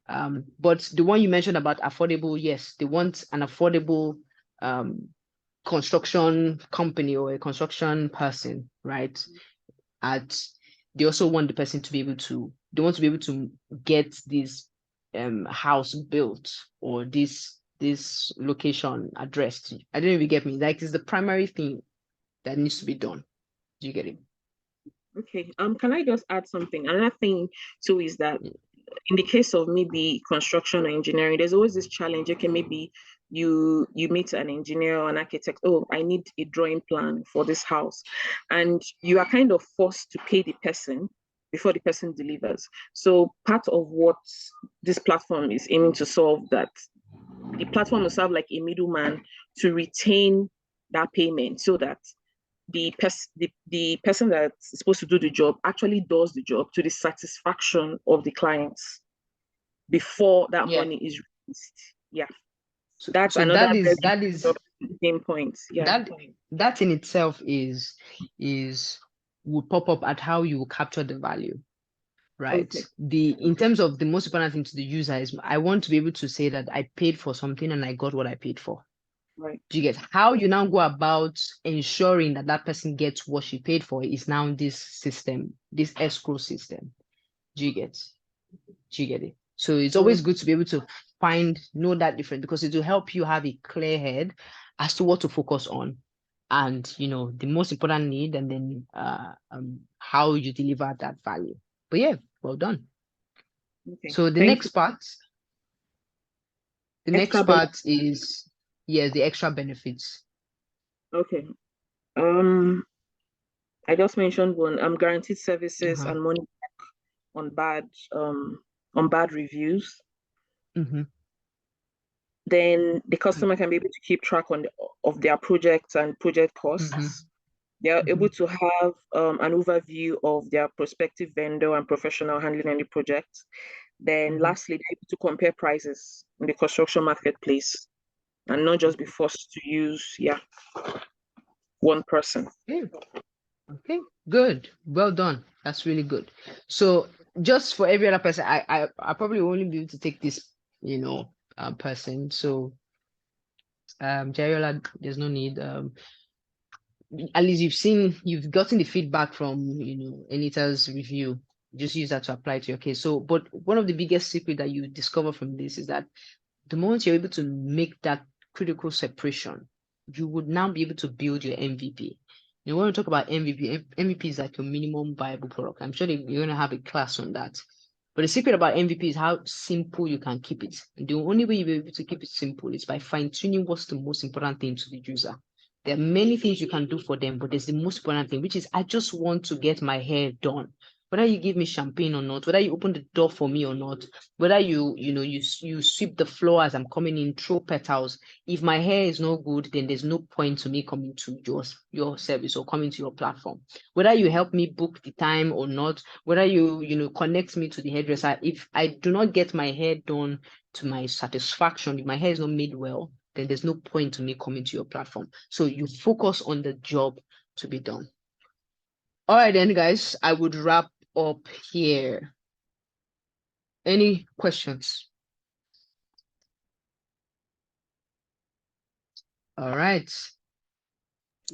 But the one you mentioned about affordable, yes, they want an affordable construction company or a construction person, right? They also want the person to be able to, they want to be able to get this house built or this location addressed. I don't know if you get me. Like, it's the primary thing that needs to be done. Do you get it? Okay. Can I just add something? Another thing too is that in the case of maybe construction or engineering, there's always this challenge. Okay, maybe you meet an engineer or an architect. Oh, I need a drawing plan for this house, and you are kind of forced to pay the person before the person delivers. So part of what this platform is aiming to solve, that the platform will serve like a middleman to retain that payment, so that the person that's supposed to do the job actually does the job to the satisfaction of the clients before that Yeah. money is released. Yeah. So, That's so another that is same point. Yeah. that in itself is would pop up at how you will capture the value, right? Okay. In terms of the most important thing to the user is, I want to be able to say that I paid for something and I got what I paid for. Right. Do you get how you now go about ensuring that that person gets what she paid for is now this system, this escrow system. Do you get? Do you get it? So it's always good to be able to know that difference, because it will help you have a clear head as to what to focus on, and the most important need, and then how you deliver that value. But yeah, well done. Okay. So the Thank next you. part, Extra benefit. is the extra benefits. Okay. I just mentioned one. Guaranteed services Uh-huh. and money back on bad reviews. Mm-hmm. Then the customer can be able to keep track of their projects and project costs. Mm-hmm. They are Mm-hmm. able to have an overview of their prospective vendor and professional handling any project. Then Mm-hmm. lastly, they're able to compare prices in the construction marketplace and not just be forced to use one person. Okay, good. Well done. That's really good. So just for every other person, I probably won't be able to take this, person. So Jariola, there's no need. At least you've gotten the feedback from, Anita's review. Just use that to apply to your case. So, but one of the biggest secret that you discover from this is that the moment you're able to make that critical separation, you would now be able to build your MVP. When we talk about MVP, MVP is like a minimum viable product. I'm sure you're going to have a class on that. But the secret about MVP is how simple you can keep it. And the only way you'll be able to keep it simple is by fine-tuning what's the most important thing to the user. There are many things you can do for them, but there's the most important thing, which is I just want to get my hair done. Whether you give me champagne or not, whether you open the door for me or not, whether you sweep the floor as I'm coming in, throw petals. If my hair is no good, then there's no point to me coming to your service or coming to your platform. Whether you help me book the time or not, whether you connect me to the hairdresser, if I do not get my hair done to my satisfaction, if my hair is not made well, then there's no point to me coming to your platform. So you focus on the job to be done. All right, then, guys, I would wrap up here. Any questions? All right.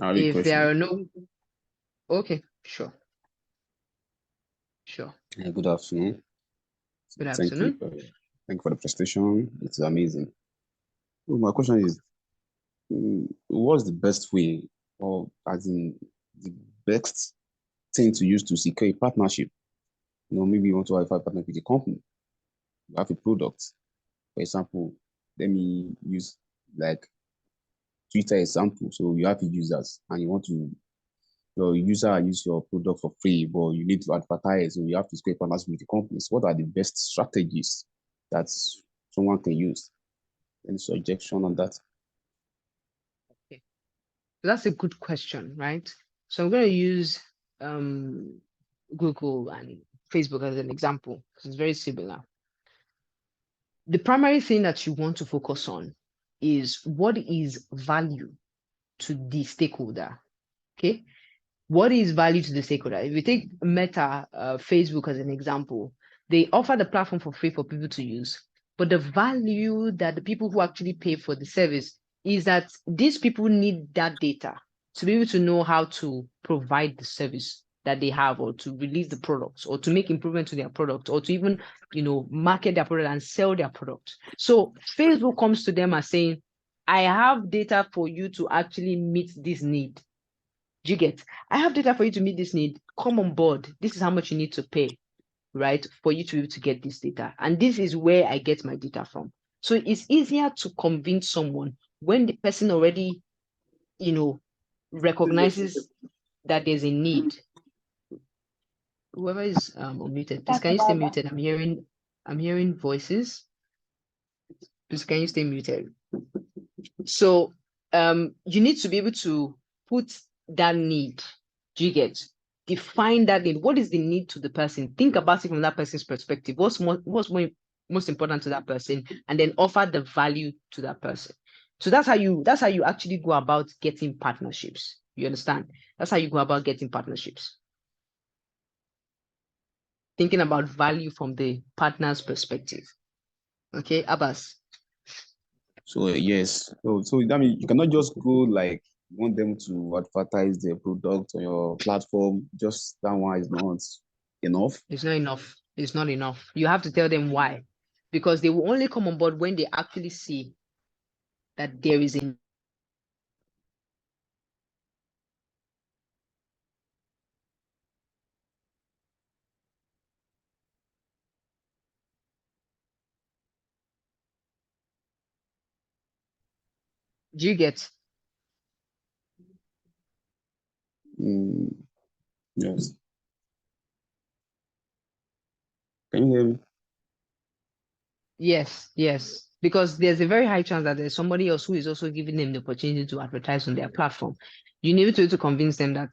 If there are no, okay, sure. Good afternoon. Good Thank you. afternoon. Thank you for the presentation. It's amazing. Well, my question is, what's the best way, or as in the best thing to use to secure a partnership? Maybe you want to have a partnership with a company, you have a product, for example, let me use like Twitter example. So you have users and you want to your user use your product for free, but you need to advertise, so you have to scrape partners with the companies. What are the best strategies that someone can use? Any suggestion on that? Okay. So that's a good question, right? So I'm going to use Google and Facebook as an example because it's very similar. The primary thing that you want to focus on is what is value to the stakeholder. Okay. What is value to the stakeholder? If we take Meta, Facebook as an example, they offer the platform for free for people to use. But the value that the people who actually pay for the service is that these people need that data to be able to know how to provide the service that they have, or to release the products, or to make improvement to their product, or to even, market their product and sell their product. So Facebook comes to them and saying, I have data for you to actually meet this need. Do you get? I have data for you to meet this need. Come on board. This is how much you need to pay, right? For you to be able to get this data. And this is where I get my data from. So it's easier to convince someone when the person already, recognizes that there's a need. Whoever is unmuted, please can you stay muted? I'm hearing voices. Please can you stay muted? So you need to be able to put that need. Do you get? Define that need. What is the need to the person? Think about it from that person's perspective. What's most important to that person, and then offer the value to that person. So that's how you actually go about getting partnerships. You understand? That's how you go about getting partnerships. Thinking about value from the partner's perspective. Okay, Abbas. So yes, so that means you cannot just go like want them to advertise their product on your platform. Just that one is not enough. It's not enough. It's not enough. You have to tell them why, because they will only come on board when they actually see that there is a Do you get? Yes. Can you hear me? Yes. Because there's a very high chance that there's somebody else who is also giving them the opportunity to advertise on their platform. You need to convince them that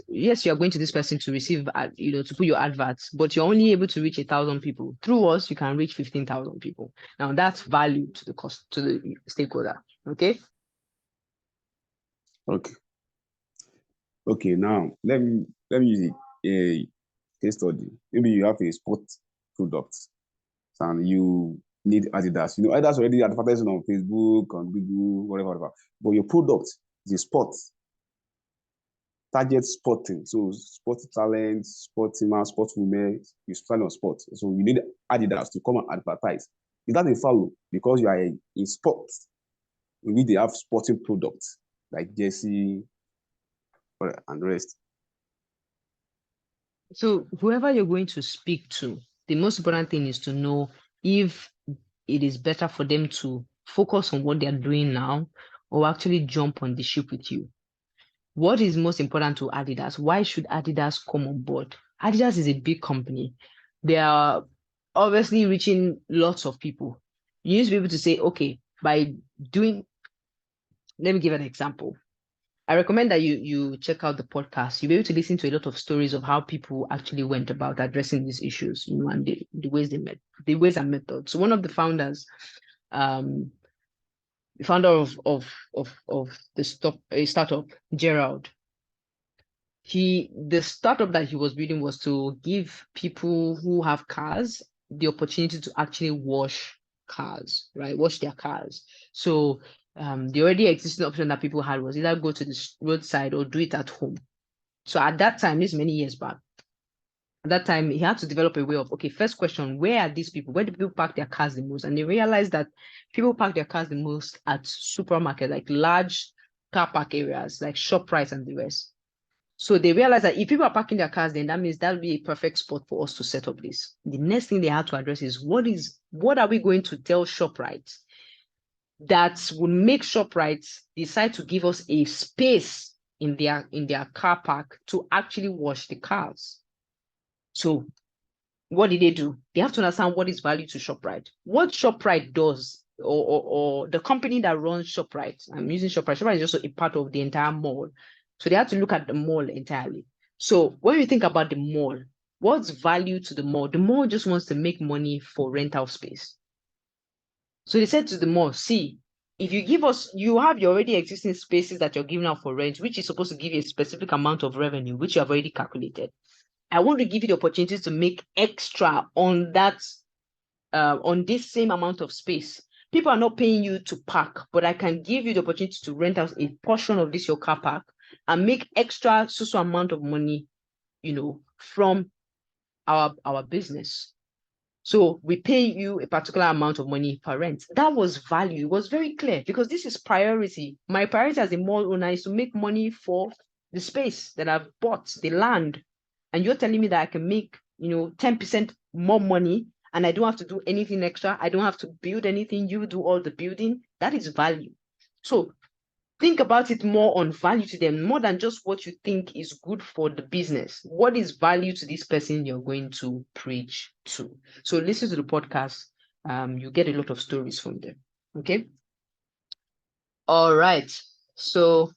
yes, you are going to this person to receive, to put your adverts, but you're only able to reach 1,000 people. Through us, you can reach 15,000 people. Now that's value to the cost to the stakeholder. Okay. Okay. Now let me use a case study. Maybe you have a sport product and you need Adidas. Adidas already advertising on Facebook, on Google, whatever. But your product is a sport. Target sporting. So sports talent, sports man, sports women, you spend on sports. So you need Adidas to come and advertise. Is that a follow? Because you are in sports. Maybe they have sporting products like jersey and rest. So whoever you're going to speak to, the most important thing is to know if it is better for them to focus on what they're doing now or actually jump on the ship with you. What is most important to Adidas? Why should Adidas come on board? Adidas is a big company. They are obviously reaching lots of people. You need to be able to say, okay, by doing, let me give an example. I recommend that you check out the podcast. You'll be able to listen to a lot of stories of how people actually went about addressing these issues, and the ways they met, the ways and methods. So one of the founders, the founder of a startup, Gerald, the startup that he was building was to give people who have cars the opportunity to actually wash cars, right? Wash their cars. So the already existing option that people had was either go to the roadside or do it at home. So at that time, this many years back, at that time, he had to develop a way of, okay, first question, where are these people? Where do people park their cars the most? And they realized that people park their cars the most at supermarkets, like large car park areas, like ShopRite and the rest. So they realized that if people are parking their cars, then that means that would be a perfect spot for us to set up this. The next thing they had to address is what are we going to tell ShopRite that would make ShopRite decide to give us a space in their car park to actually wash the cars. So what did they do? They have to understand what is value to ShopRite. What ShopRite does, or the company that runs ShopRite, I'm using ShopRite. ShopRite is just a part of the entire mall. So they have to look at the mall entirely. So when you think about the mall, what's value to the mall? The mall just wants to make money for rental space. So they said to the mall, see, if you give us, you have your already existing spaces that you're giving out for rent, which is supposed to give you a specific amount of revenue, which you have already calculated. I want to give you the opportunity to make extra on that, on this same amount of space. People are not paying you to park, but I can give you the opportunity to rent out a portion of this your car park and make extra so amount of money, from our business. So we pay you a particular amount of money per rent. That was value. It was very clear because this is priority. My priority as a mall owner is to make money for the space that I've bought, the land. And you're telling me that I can make, 10% more money and I don't have to do anything extra. I don't have to build anything. You do all the building. That is value. So think about it more on value to them, more than just what you think is good for the business. What is value to this person you're going to preach to? So listen to the podcast. You get a lot of stories from them. Okay. All right. So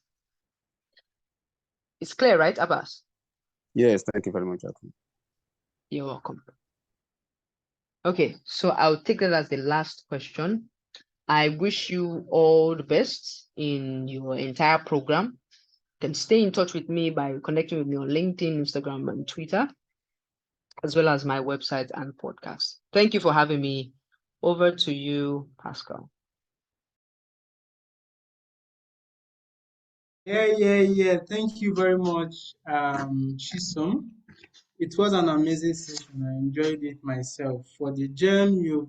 it's clear, right, Abbas? Yes, thank you very much, Aku. You're welcome. Okay, so I'll take that as the last question. I wish you all the best in your entire program. You can stay in touch with me by connecting with me on LinkedIn, Instagram, and Twitter, as well as my website and podcast. Thank you for having me. Over to you, Pascal. Yeah. Thank you very much, Chisom. It was an amazing session. I enjoyed it myself. For the gem you've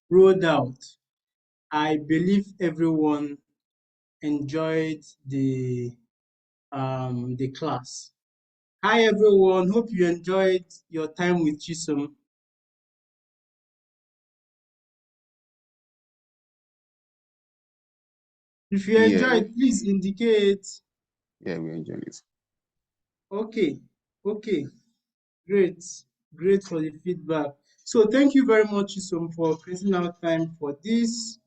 rolled out, I believe everyone enjoyed the class. Hi everyone, hope you enjoyed your time with Chisom. If you Yeah, enjoyed, please indicate. yeah, we enjoy it. Okay, great for the feedback. So thank you very much, Chisom, for creating out time for this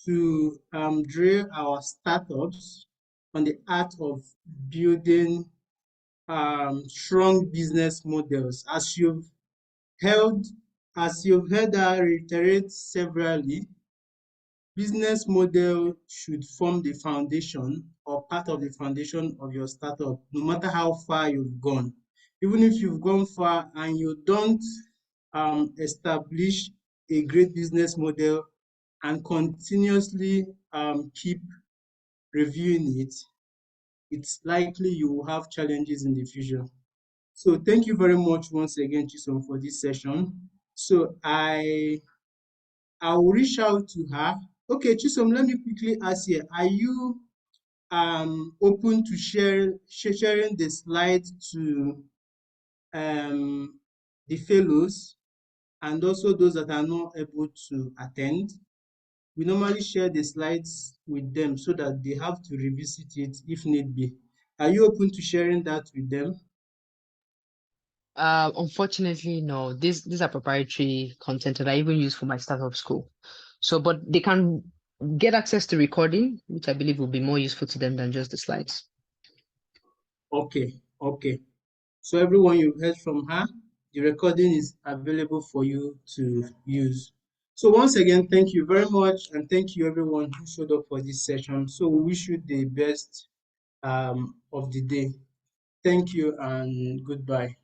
to drill our startups on the art of building strong business models. As you've heard her reiterate severally, business model should form the foundation or part of the foundation of your startup, no matter how far you've gone. Even if you've gone far and you don't establish a great business model and continuously keep reviewing it, it's likely you will have challenges in the future. So thank you very much once again, Chisom, for this session. So I will reach out to her. Okay, Chisom, let me quickly ask you, are you open to sharing the slides to the fellows and also those that are not able to attend? We normally share the slides with them so that they have to revisit it if need be. Are you open to sharing that with them? Unfortunately, no. These are proprietary content that I even use for my startup school. So, but they can get access to recording, which I believe will be more useful to them than just the slides. Okay. So everyone you've heard from her, the recording is available for you to use. So once again, thank you very much, and thank you everyone who showed up for this session. So we wish you the best of the day. Thank you and goodbye.